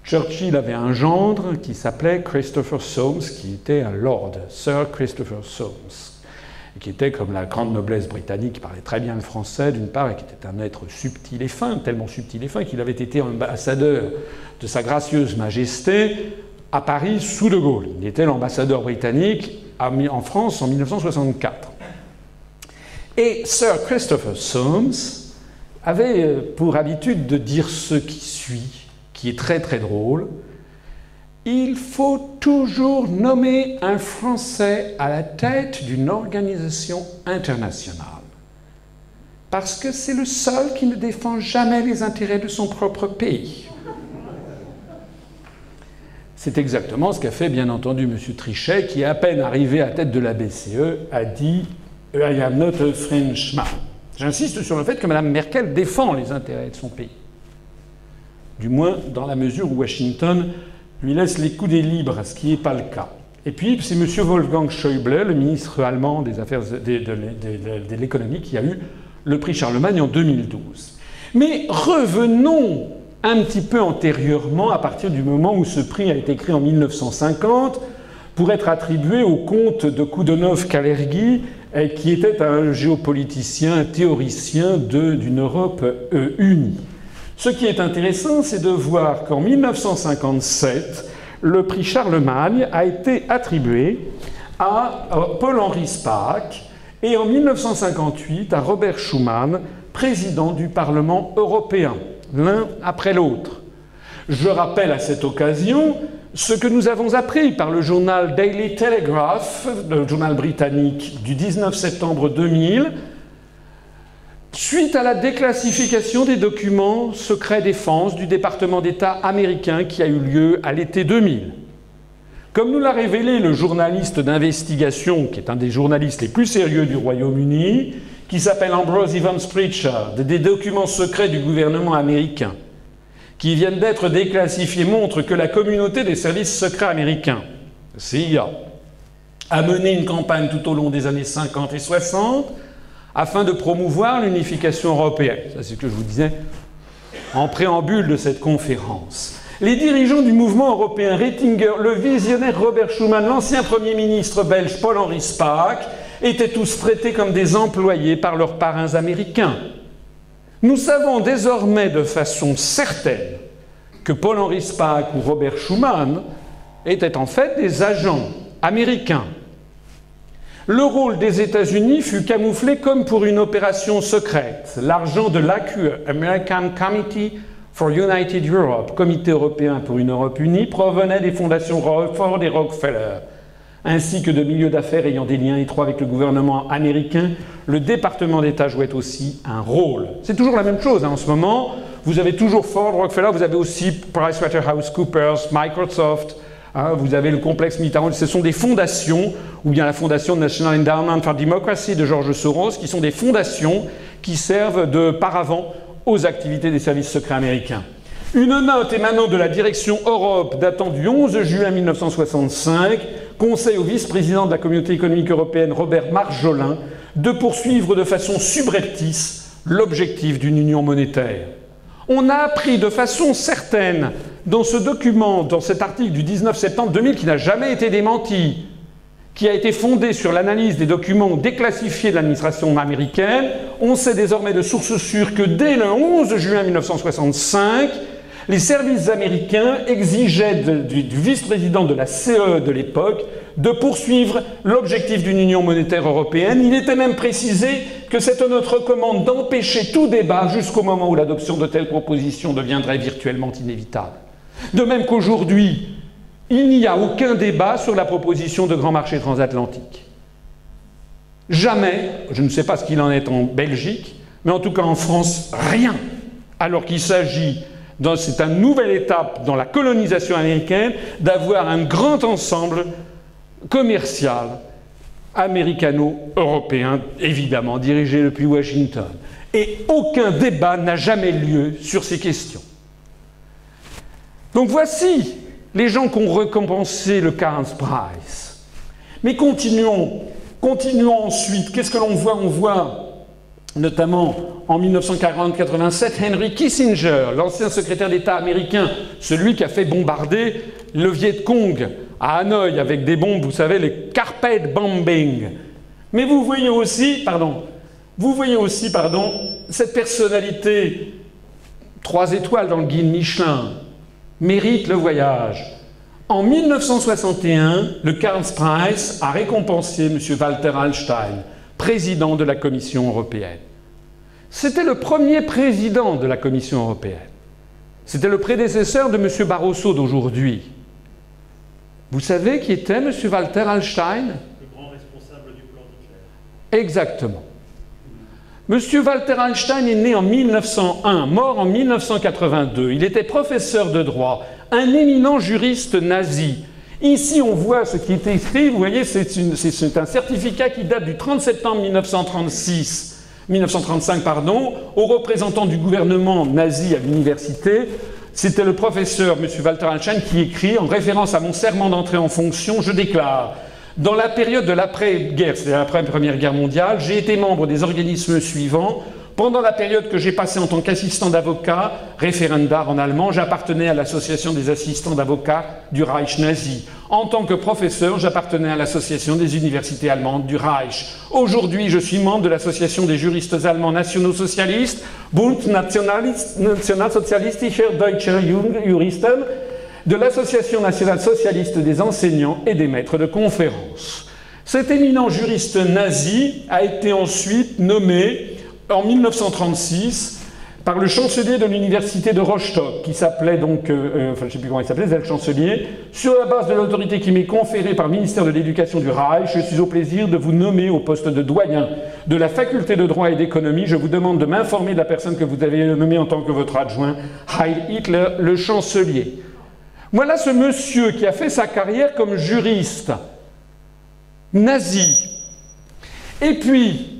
Churchill avait un gendre qui s'appelait Christopher Soames, qui était un lord, Sir Christopher Soames, et qui était comme la grande noblesse britannique, qui parlait très bien le français d'une part, et qui était un être subtil et fin, tellement subtil et fin qu'il avait été ambassadeur de Sa Gracieuse Majesté à Paris sous De Gaulle. Il était l'ambassadeur britannique en France en 1964. Et Sir Christopher Soames avait pour habitude de dire ce qui suit, qui est très très drôle. Il faut toujours nommer un Français à la tête d'une organisation internationale. Parce que c'est le seul qui ne défend jamais les intérêts de son propre pays. C'est exactement ce qu'a fait, bien entendu, M. Trichet, qui, à peine arrivé à la tête de la BCE, a dit « I am not a Frenchman ». J'insiste sur le fait que Mme Merkel défend les intérêts de son pays. du moins dans la mesure où Washington lui laisse les coudées libres, ce qui n'est pas le cas. Et puis, c'est M. Wolfgang Schäuble, le ministre allemand des Affaires de l'économie, qui a eu le prix Charlemagne en 2012. Mais revenons un petit peu antérieurement, à partir du moment où ce prix a été créé en 1950, pour être attribué au comte de Koudenov-Kalergi, qui était un géopoliticien, un théoricien d'une Europe unie. Ce qui est intéressant, c'est de voir qu'en 1957, le prix Charlemagne a été attribué à Paul-Henri Spaak et en 1958 à Robert Schuman, président du Parlement européen, l'un après l'autre. Je rappelle à cette occasion ce que nous avons appris par le journal Daily Telegraph, le journal britannique du 19 septembre 2000, suite à la déclassification des documents secrets défense du département d'État américain qui a eu lieu à l'été 2000. Comme nous l'a révélé le journaliste d'investigation, qui est un des journalistes les plus sérieux du Royaume-Uni, qui s'appelle Ambrose Evans Pritchard, des documents secrets du gouvernement américain, qui viennent d'être déclassifiés, montrent que la communauté des services secrets américains, CIA, a mené une campagne tout au long des années 50 et 60 afin de promouvoir l'unification européenne. Ça, c'est ce que je vous disais en préambule de cette conférence. Les dirigeants du mouvement européen, Ratzinger, le visionnaire Robert Schuman, l'ancien Premier ministre belge Paul-Henri Spaak, étaient tous traités comme des employés par leurs parrains américains. Nous savons désormais de façon certaine que Paul-Henri Spaak ou Robert Schuman étaient en fait des agents américains. Le rôle des États-Unis fut camouflé comme pour une opération secrète. L'argent de l'AQE, American Committee for United Europe, Comité européen pour une Europe unie, provenait des fondations Ford et Rockefeller, ainsi que de milieux d'affaires ayant des liens étroits avec le gouvernement américain. Le département d'État jouait aussi un rôle. C'est toujours la même chose en ce moment. Vous avez toujours Ford, Rockefeller, vous avez aussi PricewaterhouseCoopers, Microsoft, vous avez le complexe Mitterrand. Ce sont des fondations, ou bien la fondation National Endowment for Democracy de George Soros, qui sont des fondations qui servent de paravent aux activités des services secrets américains. Une note émanant de la direction Europe datant du 11 juin 1965 conseille au vice-président de la Communauté économique européenne, Robert Marjolin, de poursuivre de façon subreptice l'objectif d'une union monétaire. On a appris de façon certaine dans ce document, dans cet article du 19 septembre 2000 qui n'a jamais été démenti, qui a été fondé sur l'analyse des documents déclassifiés de l'administration américaine, on sait désormais de sources sûres que dès le 11 juin 1965, les services américains exigeaient du vice-président de la CE de l'époque de poursuivre l'objectif d'une union monétaire européenne. Il était même précisé que cette note recommande d'empêcher tout débat jusqu'au moment où l'adoption de telles propositions deviendrait virtuellement inévitable. De même qu'aujourd'hui, il n'y a aucun débat sur la proposition de grand marché transatlantique. Jamais, je ne sais pas ce qu'il en est en Belgique, mais en tout cas en France, rien. Alors qu'il s'agit, c'est une nouvelle étape dans la colonisation américaine, d'avoir un grand ensemble commercial américano-européen, évidemment dirigé depuis Washington. Et aucun débat n'a jamais lieu sur ces questions. Donc voici les gens qui ont récompensé le Carnes Prize. Mais continuons ensuite. Qu'est-ce que l'on voit? On voit notamment en 1940-87 Henry Kissinger, l'ancien secrétaire d'État américain, celui qui a fait bombarder le Viet Cong à Hanoï avec des bombes, vous savez, les carpet bombing. Mais vous voyez aussi, cette personnalité 3 étoiles dans le guide Michelin, mérite le voyage. En 1961, le Carnes Prize a récompensé M. Walter Hallstein, président de la Commission européenne. C'était le premier président de la Commission européenne. C'était le prédécesseur de M. Barroso d'aujourd'hui. Vous savez qui était M. Walter Hallstein? Le grand responsable du plan d'Hitler. Exactement. M. Walter Hallstein est né en 1901, mort en 1982. Il était professeur de droit, un éminent juriste nazi. Ici, on voit ce qui est écrit. Vous voyez, c'est un certificat qui date du 30 septembre 1935, aux représentants du gouvernement nazi à l'université. C'était le professeur, M. Walter Hallstein, qui écrit, en référence à mon serment d'entrée en fonction, je déclare: dans la période de l'après-guerre, c'est-à-dire après la Première Guerre mondiale, j'ai été membre des organismes suivants. Pendant la période que j'ai passée en tant qu'assistant d'avocat, Referendar en allemand, j'appartenais à l'association des assistants d'avocats du Reich nazi. En tant que professeur, j'appartenais à l'association des universités allemandes du Reich. Aujourd'hui, je suis membre de l'association des juristes allemands nationaux-socialistes, Bund Nationalsozialistischer Deutscher Juristen, de l'association nationale socialiste des enseignants et des maîtres de conférences. Cet éminent juriste nazi a été ensuite nommé en 1936 par le chancelier de l'université de Rostock, qui s'appelait donc, je ne sais plus comment il s'appelait, c'est le chancelier, sur la base de l'autorité qui m'est conférée par le ministère de l'Éducation du Reich, je suis au plaisir de vous nommer au poste de doyen de la faculté de droit et d'économie. Je vous demande de m'informer de la personne que vous avez nommée en tant que votre adjoint, Heil Hitler, le chancelier. Voilà ce monsieur qui a fait sa carrière comme juriste nazi. Et puis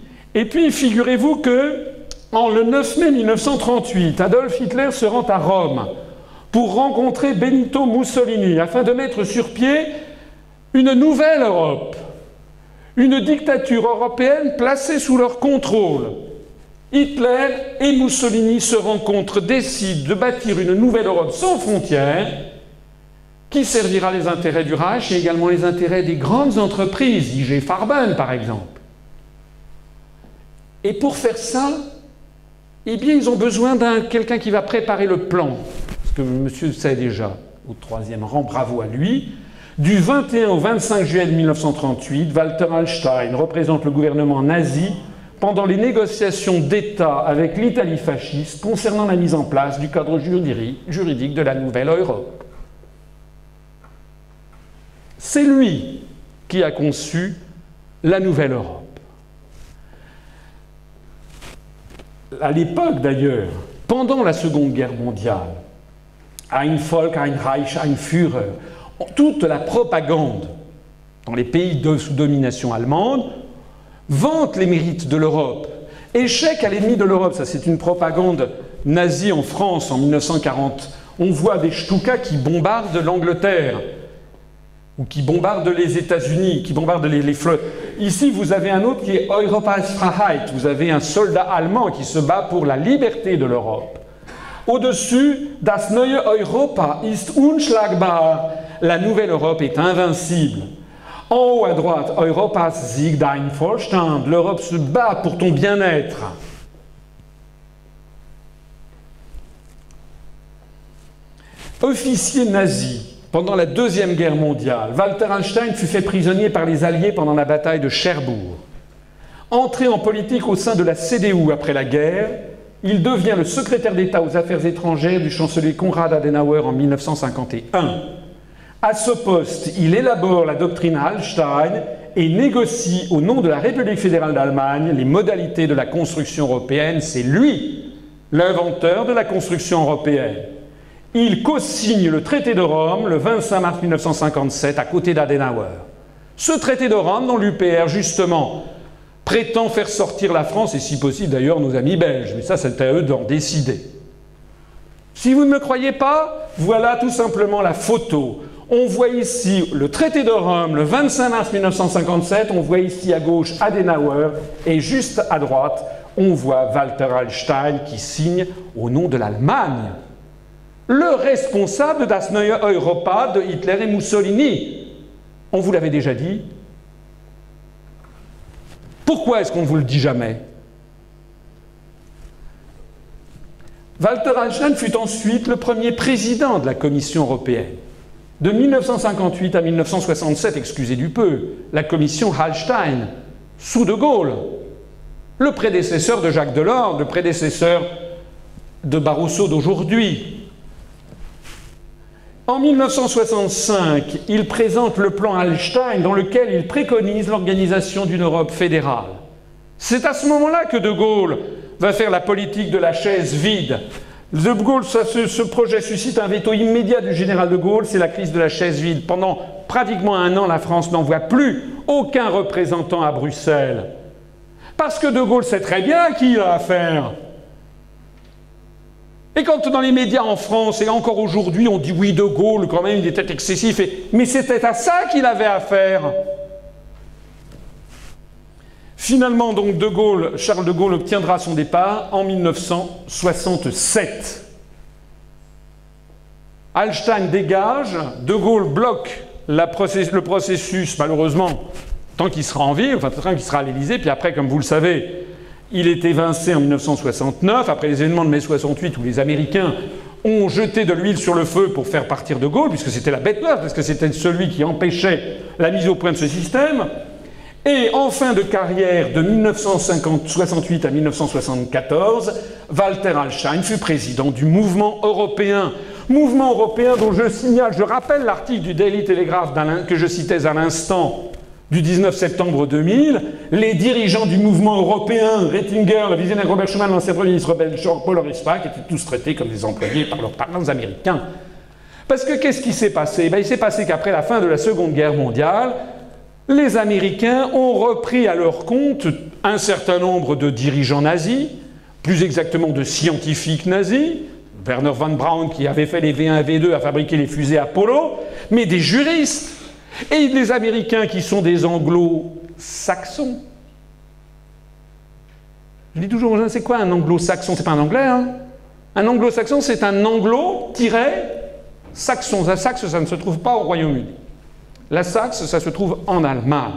figurez-vous que, le 9 mai 1938, Adolf Hitler se rend à Rome pour rencontrer Benito Mussolini afin de mettre sur pied une nouvelle Europe, une dictature européenne placée sous leur contrôle. Hitler et Mussolini se rencontrent, décident de bâtir une nouvelle Europe sans frontières qui servira les intérêts du Reich et également les intérêts des grandes entreprises, IG Farben par exemple. Et pour faire ça, eh bien, ils ont besoin d'un quelqu'un qui va préparer le plan. Parce que monsieur sait déjà, au troisième rang, bravo à lui. Du 21 au 25 juillet 1938, Walter Hallstein représente le gouvernement nazi pendant les négociations d'État avec l'Italie fasciste concernant la mise en place du cadre juridique de la nouvelle Europe. C'est lui qui a conçu la nouvelle Europe. À l'époque d'ailleurs, pendant la Seconde Guerre mondiale, ein Volk, ein Reich, ein Führer, toute la propagande dans les pays sous domination allemande vante les mérites de l'Europe. Échec à l'ennemi de l'Europe, ça c'est une propagande nazie en France en 1940. On voit des Stukas qui bombardent l'Angleterre, ou qui bombardent les États-Unis, qui bombardent les flottes. Ici, vous avez un autre qui est Europas Freiheit. Vous avez un soldat allemand qui se bat pour la liberté de l'Europe. Au-dessus, Das neue Europa ist unschlagbar. La nouvelle Europe est invincible. En haut à droite, Europas Sieg dein Vorstand. L'Europe se bat pour ton bien-être. Officier nazi. Pendant la Deuxième Guerre mondiale, Walter Hallstein fut fait prisonnier par les Alliés pendant la bataille de Cherbourg. Entré en politique au sein de la CDU après la guerre, il devient le secrétaire d'État aux Affaires étrangères du chancelier Konrad Adenauer en 1951. À ce poste, il élabore la doctrine Hallstein et négocie au nom de la République fédérale d'Allemagne les modalités de la construction européenne. C'est lui, l'inventeur de la construction européenne. Il co-signe le traité de Rome le 25 mars 1957 à côté d'Adenauer. Ce traité de Rome dont l'UPR, justement, prétend faire sortir la France et si possible d'ailleurs nos amis belges. Mais ça, c'est à eux d'en décider. Si vous ne me croyez pas, voilà tout simplement la photo. On voit ici le traité de Rome le 25 mars 1957, on voit ici à gauche Adenauer et juste à droite, on voit Walter Hallstein qui signe au nom de l'Allemagne. Le responsable de Das neue Europa de Hitler et Mussolini. On vous l'avait déjà dit. Pourquoi est-ce qu'on ne vous le dit jamais? Walter Hallstein fut ensuite le premier président de la Commission européenne. De 1958 à 1967, excusez du peu, la Commission Hallstein, sous De Gaulle, le prédécesseur de Jacques Delors, le prédécesseur de Barroso d'aujourd'hui. En 1965, il présente le plan Hallstein dans lequel il préconise l'organisation d'une Europe fédérale. C'est à ce moment-là que De Gaulle va faire la politique de la chaise vide. De Gaulle, ce projet suscite un veto immédiat du général de Gaulle, c'est la crise de la chaise vide. Pendant pratiquement un an, la France n'envoie plus aucun représentant à Bruxelles. Parce que De Gaulle sait très bien à qui il a affaire. Et quand dans les médias en France, et encore aujourd'hui, on dit oui, De Gaulle, quand même, il était excessif, mais c'était à ça qu'il avait affaire. Finalement, donc, Charles de Gaulle obtiendra son départ en 1967. Hallstein dégage, De Gaulle bloque le processus, malheureusement, tant qu'il sera en vie, enfin tant qu'il sera à l'Élysée, puis après, comme vous le savez, il est évincé en 1969, après les événements de mai 68, où les Américains ont jeté de l'huile sur le feu pour faire partir De Gaulle, puisque c'était la bête noire, parce que c'était celui qui empêchait la mise au point de ce système. Et en fin de carrière, de 1968 à 1974, Walter Hallstein fut président du mouvement européen. Mouvement européen dont je rappelle l'article du Daily Telegraph que je citais à l'instant, du 19 septembre 2000, les dirigeants du mouvement européen, Rettinger, la Wiesner, Robert Schuman, l'ancien Premier ministre belge, Paul Ritspak, étaient tous traités comme des employés par leurs parents américains. Parce que qu'est-ce qui s'est passé? Il s'est passé qu'après la fin de la Seconde Guerre mondiale, les Américains ont repris à leur compte un certain nombre de dirigeants nazis, plus exactement de scientifiques nazis, Werner von Braun qui avait fait les V1 et V2 à fabriquer les fusées Apollo, mais des juristes. Et les Américains qui sont des anglo-saxons. Je dis toujours aux gens, c'est quoi un anglo-saxon? C'est pas un anglais, hein? Un anglo-saxon, c'est un anglo-saxon. La Saxe, ça ne se trouve pas au Royaume-Uni. La Saxe, ça se trouve en Allemagne.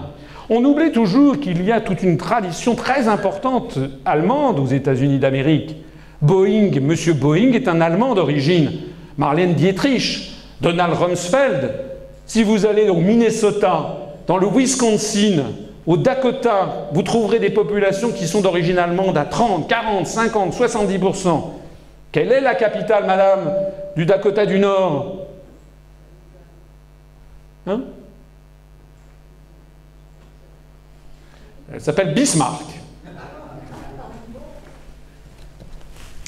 On oublie toujours qu'il y a toute une tradition très importante allemande aux États-Unis d'Amérique. Monsieur Boeing est un Allemand d'origine. Marlene Dietrich, Donald Rumsfeld. Si vous allez au Minnesota, dans le Wisconsin, au Dakota, vous trouverez des populations qui sont d'origine allemande à 30, 40, 50, 70%. Quelle est la capitale, madame, du Dakota du Nord? Hein? Elle s'appelle Bismarck.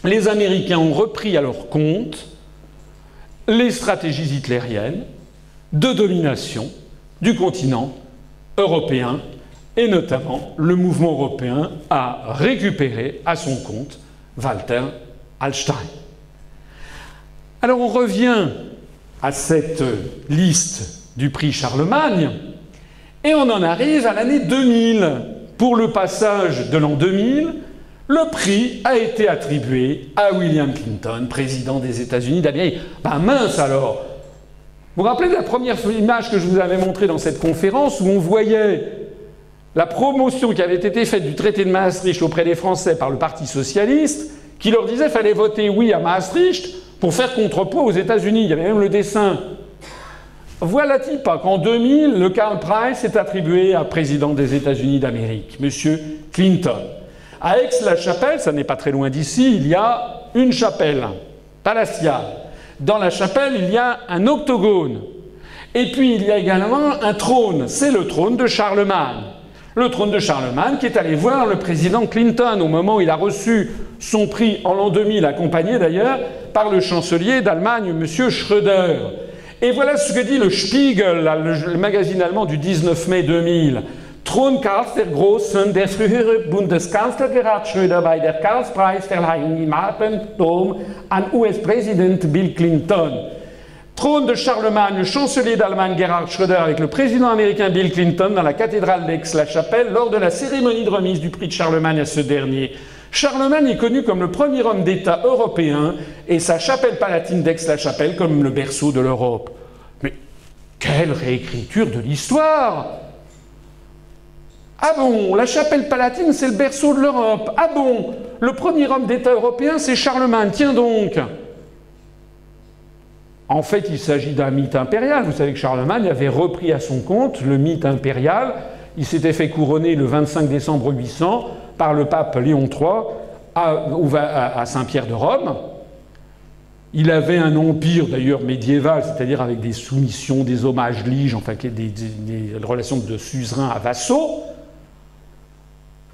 Les Américains ont repris à leur compte les stratégies hitlériennes de domination du continent européen, et notamment le mouvement européen a récupéré à son compte Walter Hallstein. Alors on revient à cette liste du prix Charlemagne, et on en arrive à l'année 2000. Pour le passage de l'an 2000, le prix a été attribué à William Clinton, président des États-Unis d'Amérique. Ben mince alors! Vous vous rappelez de la première image que je vous avais montrée dans cette conférence où on voyait la promotion qui avait été faite du traité de Maastricht auprès des Français par le Parti socialiste, qui leur disait qu'il fallait voter oui à Maastricht pour faire contrepoids aux États-Unis. Il y avait même le dessin. Voilà-t-il pas qu'en 2000, le Karl Prize est attribué à président des États-Unis d'Amérique, M. Clinton. À Aix-la-Chapelle, ça n'est pas très loin d'ici, il y a une chapelle palatiale. Dans la chapelle, il y a un octogone. Et puis, il y a également un trône. C'est le trône de Charlemagne. Le trône de Charlemagne qui est allé voir le président Clinton au moment où il a reçu son prix en l'an 2000, accompagné d'ailleurs par le chancelier d'Allemagne, M. Schröder. Et voilà ce que dit le Spiegel, le magazine allemand du 19 mai 2000. Thron Karls der Großen, der frühere Bundeskanzler Gerhard Schröder bei der Karlspreisverleihung im Abenddom an US-Präsident Bill Clinton. Trône de Charlemagne, le chancelier d'Allemagne Gerhard Schröder avec le président américain Bill Clinton dans la cathédrale d'Aix-la-Chapelle lors de la cérémonie de remise du prix de Charlemagne à ce dernier. Charlemagne est connu comme le premier homme d'État européen et sa chapelle palatine d'Aix-la-Chapelle comme le berceau de l'Europe. Mais quelle réécriture de l'histoire! Ah bon, la chapelle palatine, c'est le berceau de l'Europe. Ah bon, le premier homme d'État européen, c'est Charlemagne. Tiens donc. En fait, il s'agit d'un mythe impérial. Vous savez que Charlemagne avait repris à son compte le mythe impérial. Il s'était fait couronner le 25 décembre 800 par le pape Léon III à Saint-Pierre de Rome. Il avait un empire d'ailleurs médiéval, c'est-à-dire avec des soumissions, des hommages liges, enfin des relations de suzerain à vassaux.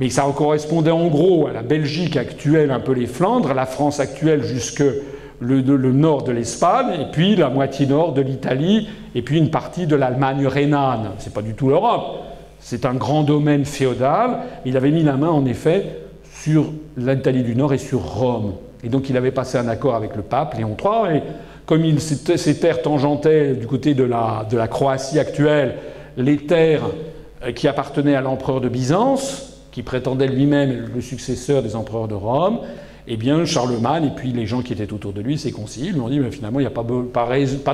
Mais ça correspondait en gros à la Belgique actuelle, un peu les Flandres, à la France actuelle jusque le nord de l'Espagne, et puis la moitié nord de l'Italie, et puis une partie de l'Allemagne rhénane. C'est pas du tout l'Europe. C'est un grand domaine féodal. Il avait mis la main, en effet, sur l'Italie du Nord et sur Rome. Et donc il avait passé un accord avec le pape, Léon III, et comme ces terres tangentaient du côté de la Croatie actuelle, les terres qui appartenaient à l'empereur de Byzance, qui prétendait lui-même être le successeur des empereurs de Rome, eh bien Charlemagne et puis les gens qui étaient autour de lui, ses conseillers, lui ont dit mais finalement il n'y a pas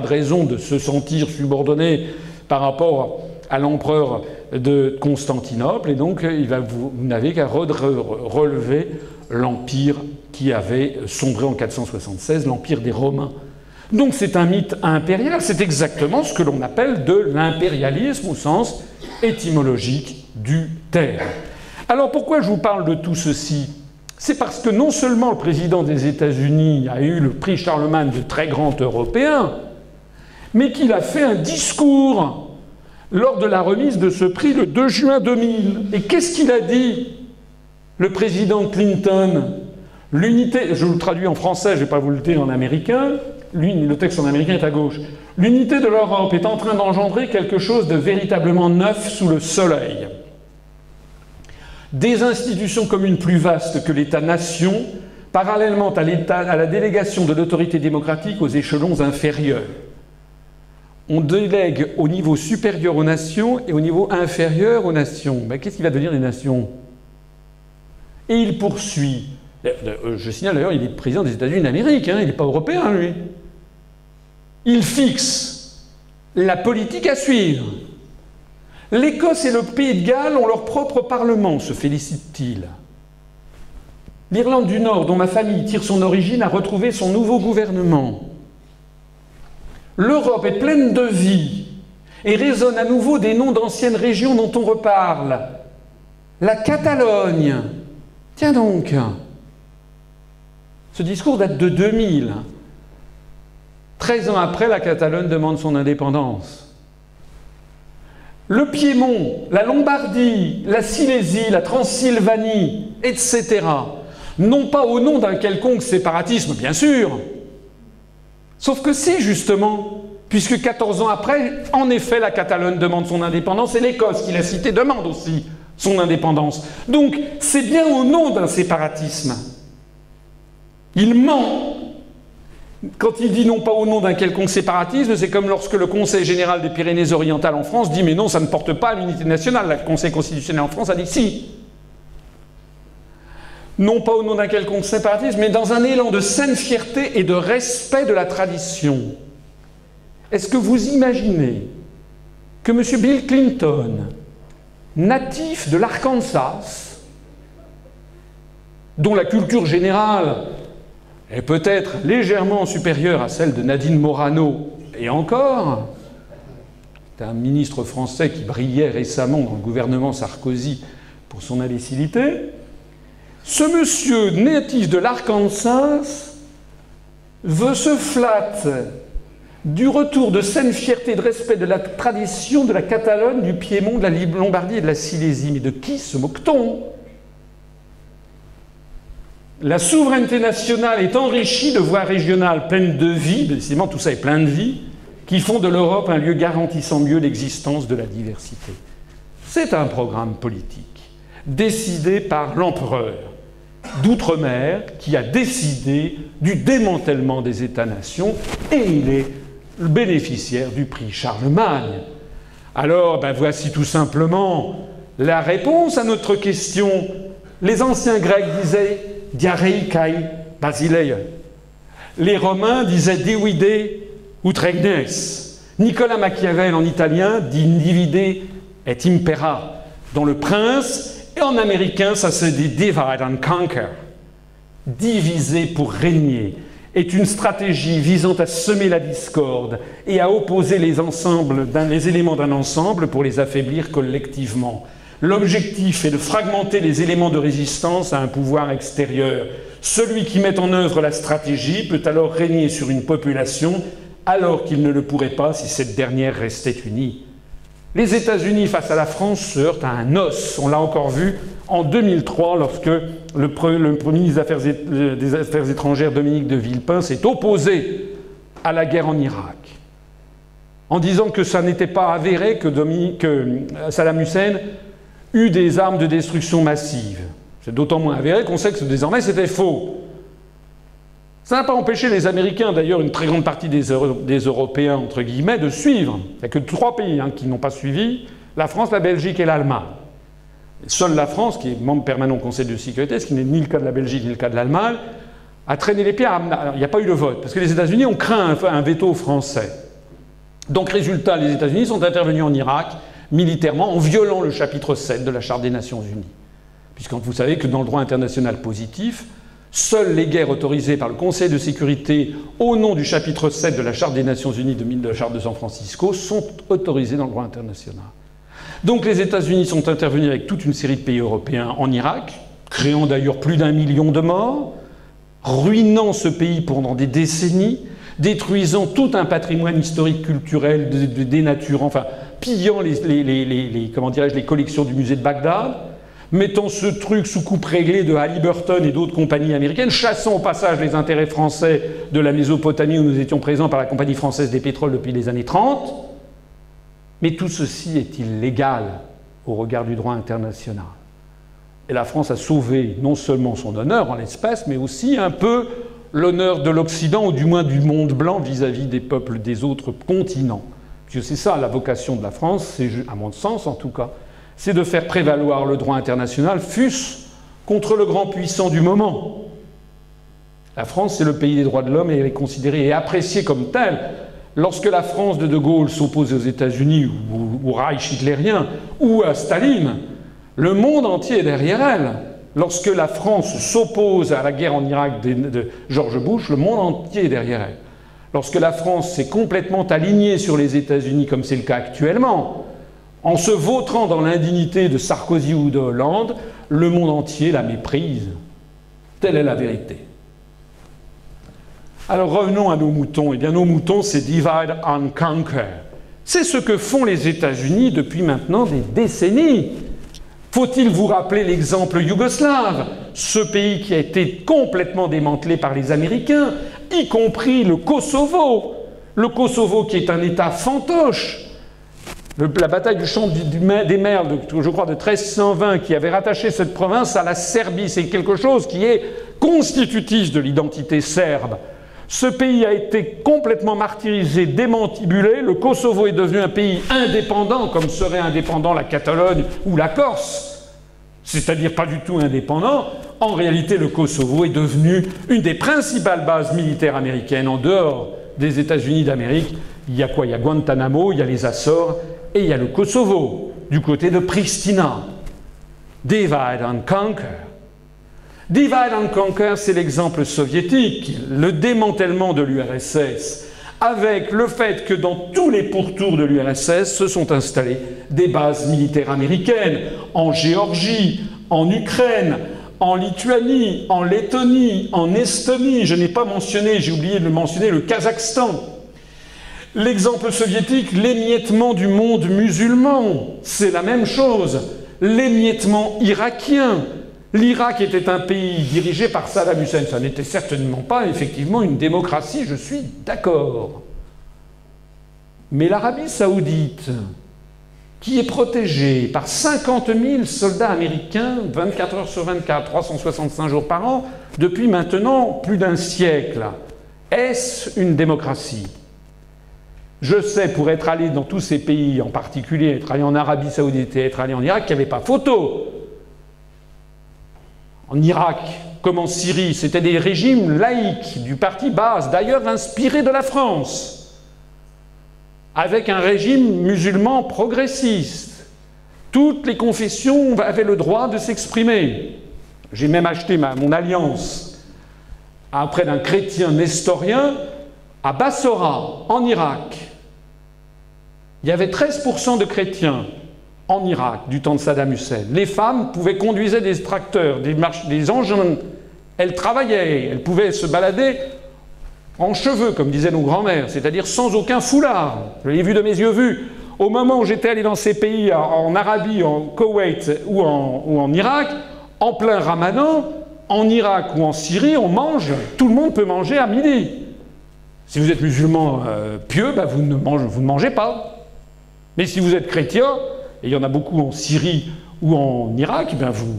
de raison de se sentir subordonné par rapport à l'empereur de Constantinople, et donc vous n'avez qu'à relever l'empire qui avait sombré en 476, l'empire des Romains. Donc c'est un mythe impérial, c'est exactement ce que l'on appelle de l'impérialisme au sens étymologique du terme. Alors pourquoi je vous parle de tout ceci ? C'est parce que non seulement le président des États-Unis a eu le prix Charlemagne de très grand Européen, mais qu'il a fait un discours lors de la remise de ce prix le 2 juin 2000. Et qu'est-ce qu'il a dit, le président Clinton ? L'unité, je vous le traduis en français, je ne vais pas vous le dire en américain, le texte en américain est à gauche. L'unité de l'Europe est en train d'engendrer quelque chose de véritablement neuf sous le soleil. Des institutions communes plus vastes que l'État-nation, parallèlement à la délégation de l'autorité démocratique aux échelons inférieurs. On délègue au niveau supérieur aux nations et au niveau inférieur aux nations. Ben, qu'est-ce qu'il va devenir des nations ? Et il poursuit. Je signale d'ailleurs, il est président des États-Unis d'Amérique, hein, il n'est pas européen, lui. Il fixe la politique à suivre. L'Écosse et le Pays de Galles ont leur propre parlement, se félicite-t-il. L'Irlande du Nord, dont ma famille tire son origine, a retrouvé son nouveau gouvernement. L'Europe est pleine de vie et résonne à nouveau des noms d'anciennes régions dont on reparle. La Catalogne. Tiens donc. Ce discours date de 2000. 13 ans après, la Catalogne demande son indépendance. Le Piémont, la Lombardie, la Silésie, la Transylvanie, etc. Non pas au nom d'un quelconque séparatisme, bien sûr. Sauf que si, justement, puisque 14 ans après, en effet, la Catalogne demande son indépendance et l'Écosse, qui l'a cité, demande aussi son indépendance. Donc, c'est bien au nom d'un séparatisme. Il ment. Quand il dit non pas au nom d'un quelconque séparatisme, c'est comme lorsque le Conseil général des Pyrénées-Orientales en France dit mais non, ça ne porte pas à l'unité nationale. Le Conseil constitutionnel en France a dit si. Non pas au nom d'un quelconque séparatisme, mais dans un élan de saine fierté et de respect de la tradition. Est-ce que vous imaginez que M. Bill Clinton, natif de l'Arkansas, dont la culture générale est peut-être légèrement supérieure à celle de Nadine Morano, et encore, c'est un ministre français qui brillait récemment dans le gouvernement Sarkozy pour son imbécilité, ce monsieur natif de l'Arkansas se flatte du retour de saine fierté et de respect de la tradition de la Catalogne, du Piémont, de la Lombardie et de la Silésie. Mais de qui se moque-t-on ? La souveraineté nationale est enrichie de voies régionales pleines de vie, décidément tout ça est plein de vie, qui font de l'Europe un lieu garantissant mieux l'existence de la diversité. C'est un programme politique décidé par l'empereur d'outre-mer qui a décidé du démantèlement des États-nations et il est le bénéficiaire du prix Charlemagne. Alors, voici tout simplement la réponse à notre question. Les anciens Grecs disaient « diarrheikai basileia ». Les Romains disaient « divide utregnes ». Nicolas Machiavel en italien dit « divide et impera ». Dans Le Prince, et en américain, ça se dit « divide and conquer ». Diviser pour régner est une stratégie visant à semer la discorde et à opposer les éléments d'un ensemble pour les affaiblir collectivement. L'objectif est de fragmenter les éléments de résistance à un pouvoir extérieur. Celui qui met en œuvre la stratégie peut alors régner sur une population alors qu'il ne le pourrait pas si cette dernière restait unie. Les États-Unis face à la France se heurtent à un os. On l'a encore vu en 2003 lorsque le Premier ministre des Affaires étrangères Dominique de Villepin s'est opposé à la guerre en Irak en disant que ça n'était pas avéré que Saddam Hussein eut des armes de destruction massive. C'est d'autant moins avéré qu'on sait que désormais c'était faux. Ça n'a pas empêché les Américains, d'ailleurs une très grande partie des Européens, entre guillemets, de suivre. Il n'y a que 3 pays qui n'ont pas suivi, la France, la Belgique et l'Allemagne. Seule la France, qui est membre permanent au Conseil de sécurité, ce qui n'est ni le cas de la Belgique ni le cas de l'Allemagne, a traîné les pieds. Alors, il n'y a pas eu de vote, parce que les États-Unis ont craint un veto français. Donc, résultat, les États-Unis sont intervenus en Irak militairement en violant le chapitre 7 de la Charte des Nations Unies. Puisque vous savez que dans le droit international positif, seules les guerres autorisées par le Conseil de sécurité au nom du chapitre 7 de la Charte des Nations Unies de la Charte de San Francisco sont autorisées dans le droit international. Donc les États-Unis sont intervenus avec toute une série de pays européens en Irak, créant d'ailleurs plus d'1 million de morts, ruinant ce pays pendant des décennies, détruisant tout un patrimoine historique, culturel, dénaturant, enfin pillant les collections du musée de Bagdad, mettant ce truc sous coupe réglée de Halliburton et d'autres compagnies américaines, chassant au passage les intérêts français de la Mésopotamie où nous étions présents par la Compagnie française des pétroles depuis les années 30. Mais tout ceci est illégal au regard du droit international. Et la France a sauvé non seulement son honneur en l'espèce, mais aussi un peu l'honneur de l'Occident, ou du moins du monde blanc vis-à-vis des peuples des autres continents. Parce que c'est ça la vocation de la France, c'est, à mon sens en tout cas, c'est de faire prévaloir le droit international, fût-ce contre le grand puissant du moment. La France, c'est le pays des droits de l'homme et elle est considérée et appréciée comme telle. Lorsque la France de De Gaulle s'oppose aux États-Unis ou au Reich hitlérien ou à Staline, le monde entier est derrière elle. Lorsque la France s'oppose à la guerre en Irak de George Bush, le monde entier est derrière elle. Lorsque la France s'est complètement alignée sur les États-Unis, comme c'est le cas actuellement, en se vautrant dans l'indignité de Sarkozy ou de Hollande, le monde entier la méprise. Telle est la vérité. Alors revenons à nos moutons. Eh bien, nos moutons, c'est divide and conquer. C'est ce que font les États-Unis depuis maintenant des décennies. Faut-il vous rappeler l'exemple yougoslave, ce pays qui a été complètement démantelé par les Américains, y compris le Kosovo. Le Kosovo qui est un État fantoche. La bataille du champ des mers, je crois, de 1320, qui avait rattaché cette province à la Serbie, c'est quelque chose qui est constitutif de l'identité serbe. Ce pays a été complètement martyrisé, démantibulé. Le Kosovo est devenu un pays indépendant, comme serait indépendant la Catalogne ou la Corse, c'est-à-dire pas du tout indépendant. En réalité, le Kosovo est devenu une des principales bases militaires américaines en dehors des États-Unis d'Amérique. Il y a quoi? Il y a Guantanamo, il y a les Açores et il y a le Kosovo, du côté de Pristina. Divide and conquer. Divide and conquer, c'est l'exemple soviétique, le démantèlement de l'URSS, avec le fait que dans tous les pourtours de l'URSS se sont installées des bases militaires américaines, en Géorgie, en Ukraine, en Lituanie, en Lettonie, en Estonie, je n'ai pas mentionné, j'ai oublié de le mentionner, le Kazakhstan. L'exemple soviétique, l'émiettement du monde musulman, c'est la même chose. L'émiettement irakien. L'Irak était un pays dirigé par Saddam Hussein. Ça n'était certainement pas, effectivement, une démocratie, je suis d'accord. Mais l'Arabie saoudite, qui est protégée par 50 000 soldats américains, 24 heures sur 24, 365 jours par an, depuis maintenant plus d'un siècle, est-ce une démocratie? Je sais, pour être allé dans tous ces pays, en particulier être allé en Arabie saoudite et être allé en Irak, qu'il n'y avait pas photo. En Irak, comme en Syrie, c'était des régimes laïques du parti Baas, d'ailleurs inspirés de la France, avec un régime musulman progressiste. Toutes les confessions avaient le droit de s'exprimer. J'ai même acheté mon alliance auprès d'un chrétien nestorien à Bassora, en Irak. Il y avait 13% de chrétiens en Irak, du temps de Saddam Hussein. Les femmes conduisaient des tracteurs, des engins. Elles travaillaient, elles pouvaient se balader en cheveux, comme disaient nos grands-mères, c'est-à-dire sans aucun foulard. Je l'ai vu de mes yeux vus. Au moment où j'étais allé dans ces pays, en Arabie, en Koweït ou en Irak, en plein Ramadan, en Irak ou en Syrie, on mange, tout le monde peut manger à midi. Si vous êtes musulman pieux, ben vous ne mangez pas. Mais si vous êtes chrétien, et il y en a beaucoup en Syrie ou en Irak, ben vous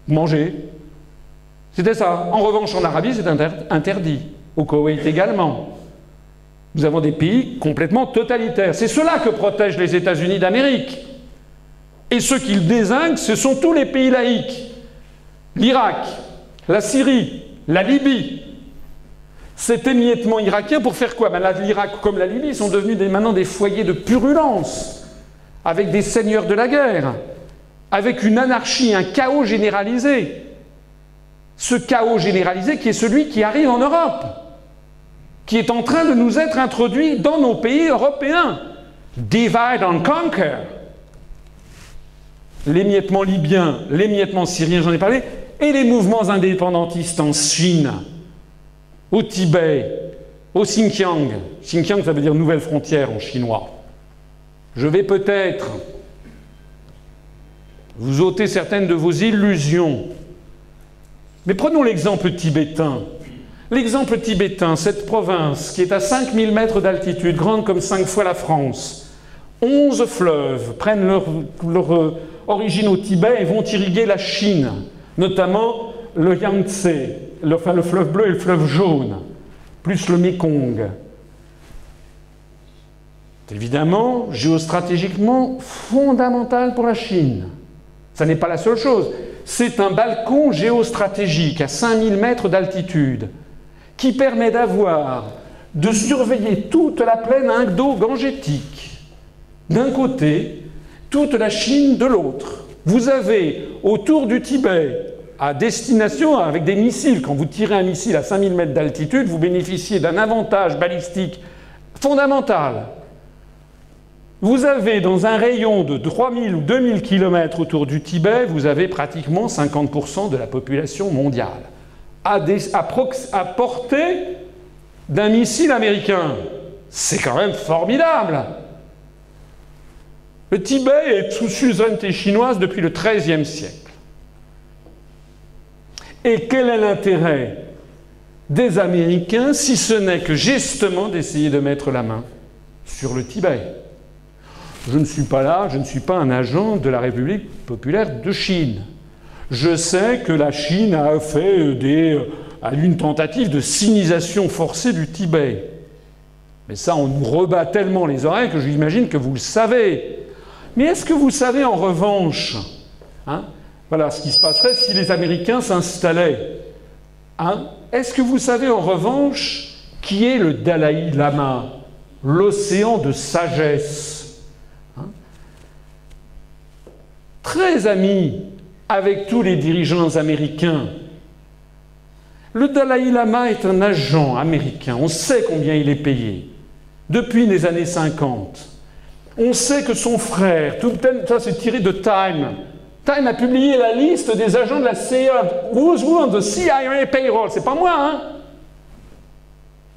mangez. C'était ça. En revanche, en Arabie, c'est interdit. au Koweït également. Nous avons des pays complètement totalitaires. C'est cela que protègent les États-Unis d'Amérique. Et ceux qu'ils désignent, ce sont tous les pays laïcs. L'Irak, la Syrie, la Libye. Cet émiettement irakien, pour faire quoi? L'Irak comme la Libye sont devenus maintenant des foyers de purulence, avec des seigneurs de la guerre, avec une anarchie, un chaos généralisé. Ce chaos généralisé qui est celui qui arrive en Europe, qui est en train de nous être introduit dans nos pays européens. Divide and conquer. L'émiettement libyen, l'émiettement syrien, j'en ai parlé, et les mouvements indépendantistes en Chine, au Tibet, au Xinjiang. Xinjiang, ça veut dire nouvelle frontière en chinois. Je vais peut-être vous ôter certaines de vos illusions. Mais prenons l'exemple tibétain. L'exemple tibétain, cette province qui est à 5000 mètres d'altitude, grande comme 5 fois la France, 11 fleuves prennent leur origine au Tibet et vont irriguer la Chine, notamment le Yangtze, le fleuve bleu et le fleuve jaune, plus le Mékong. C'est évidemment géostratégiquement fondamental pour la Chine. Ça n'est pas la seule chose. C'est un balcon géostratégique à 5000 mètres d'altitude qui permet de surveiller toute la plaine indo-gangétique d'un côté, toute la Chine de l'autre. Vous avez autour du Tibet, à destination avec des missiles, quand vous tirez un missile à 5000 mètres d'altitude, vous bénéficiez d'un avantage balistique fondamental. Vous avez dans un rayon de 3000 ou 2000 km autour du Tibet, vous avez pratiquement 50% de la population mondiale à portée d'un missile américain. C'est quand même formidable. Le Tibet est sous suzeraineté chinoise depuis le XIIIe siècle. Et quel est l'intérêt des Américains, si ce n'est que justement d'essayer de mettre la main sur le Tibet? Je ne suis pas là, je ne suis pas un agent de la République populaire de Chine. Je sais que la Chine a fait une tentative de sinisation forcée du Tibet. Mais ça, on nous rebat tellement les oreilles que j'imagine que vous le savez. Mais est-ce que vous savez en revanche, voilà ce qui se passerait si les Américains s'installaient, est-ce que vous savez en revanche qui est le Dalai Lama, l'océan de sagesse, très ami avec tous les dirigeants américains? Le Dalai Lama est un agent américain. On sait combien il est payé. Depuis les années 50. On sait que son frère, ça c'est tiré de Time. Time a publié la liste des agents de la CIA. Who's who on the CIA payroll? C'est pas moi, hein?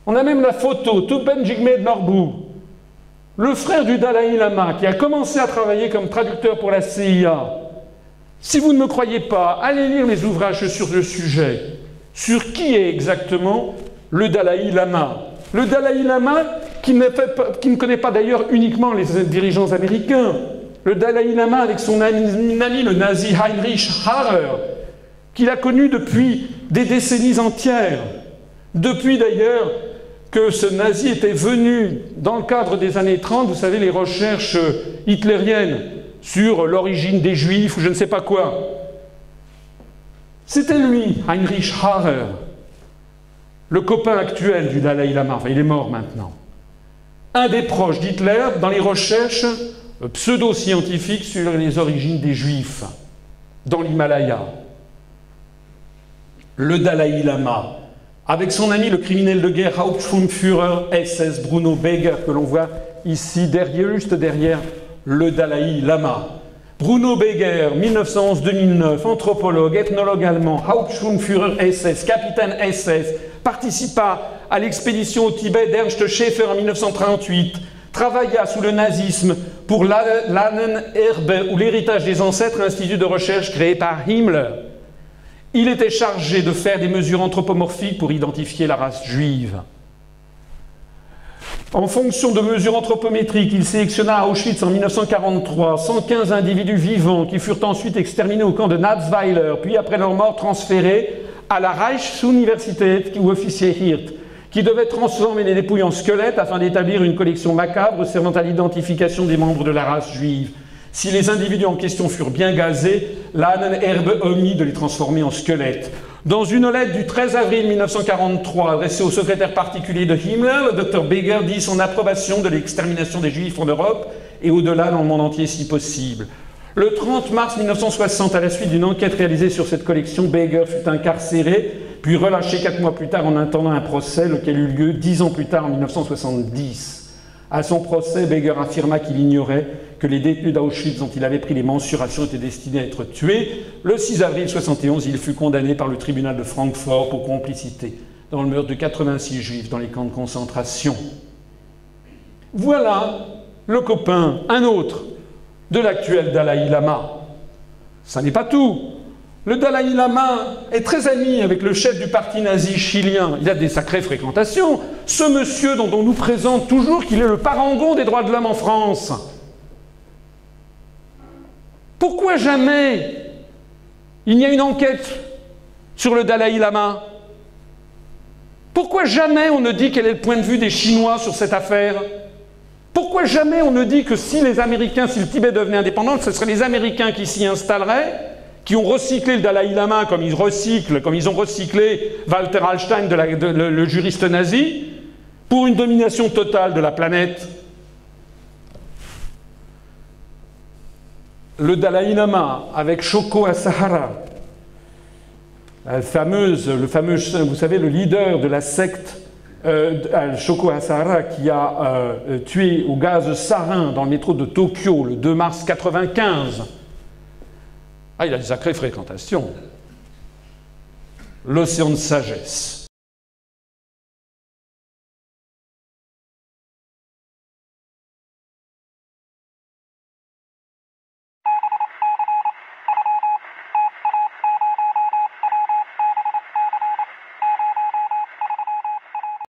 On a même la photo, Tupen Jigme Norbu, le frère du Dalai Lama, qui a commencé à travailler comme traducteur pour la CIA. Si vous ne me croyez pas, allez lire les ouvrages sur le sujet. Sur qui est exactement le Dalai Lama. Le Dalai Lama qui ne connaît pas d'ailleurs uniquement les dirigeants américains. Le Dalai Lama avec son ami le nazi Heinrich Harrer, qu'il a connu depuis des décennies entières. Depuis d'ailleurs que ce nazi était venu, dans le cadre des années 30, vous savez, les recherches hitlériennes sur l'origine des Juifs ou je ne sais pas quoi. C'était lui, Heinrich Harrer, le copain actuel du Dalai Lama, enfin il est mort maintenant, un des proches d'Hitler dans les recherches pseudo-scientifiques sur les origines des Juifs dans l'Himalaya. Le Dalai Lama, avec son ami le criminel de guerre Hauptsturmführer SS Bruno Beger, que l'on voit ici, juste derrière le Dalai Lama. Bruno Beger, 1911-2009, anthropologue, ethnologue allemand, Hauptsturmführer SS, capitaine SS, participa à l'expédition au Tibet d'Ernst Schäfer en 1938, travailla sous le nazisme pour l'Ahnenerbe ou l'héritage des ancêtres, institut de recherche créé par Himmler. Il était chargé de faire des mesures anthropomorphiques pour identifier la race juive. En fonction de mesures anthropométriques, il sélectionna à Auschwitz en 1943 115 individus vivants qui furent ensuite exterminés au camp de Natzweiler, puis après leur mort transférés à la Reichsuniversität ou officier Hirt, qui devait transformer les dépouilles en squelettes afin d'établir une collection macabre servant à l'identification des membres de la race juive. Si les individus en question furent bien gazés, l'Anen Herbe omit de les transformer en squelettes. Dans une lettre du 13 avril 1943 adressée au secrétaire particulier de Himmler, le Dr Beger dit son approbation de l'extermination des Juifs en Europe et au-delà dans le monde entier si possible. Le 30 mars 1960, à la suite d'une enquête réalisée sur cette collection, Beger fut incarcéré, puis relâché 4 mois plus tard en attendant un procès, lequel eut lieu 10 ans plus tard en 1970. À son procès, Beger affirma qu'il ignorait que les détenus d'Auschwitz dont il avait pris les mensurations étaient destinés à être tués. Le 6 avril 1971, il fut condamné par le tribunal de Francfort pour complicité dans le meurtre de 86 juifs dans les camps de concentration. Voilà le copain, un autre, de l'actuel Dalai Lama. Ça n'est pas tout. Le Dalai Lama est très ami avec le chef du parti nazi chilien. Il a des sacrées fréquentations. Ce monsieur dont on nous présente toujours qu'il est le parangon des droits de l'homme en France. Pourquoi jamais il n'y a une enquête sur le Dalai Lama? Pourquoi jamais on ne dit quel est le point de vue des Chinois sur cette affaire? Pourquoi jamais on ne dit que si les Américains, si le Tibet devenait indépendant, ce seraient les Américains qui s'y installeraient, qui ont recyclé le Dalai Lama comme ils ont recyclé Walter Hallstein, le juriste nazi, pour une domination totale de la planète? Le Dalai Lama, avec Shoko Asahara, le fameux, vous savez, le leader de la secte Shoko Asahara, qui a tué au gaz sarin dans le métro de Tokyo le 2 mars 1995. Ah, il a des sacrées fréquentations. L'océan de sagesse.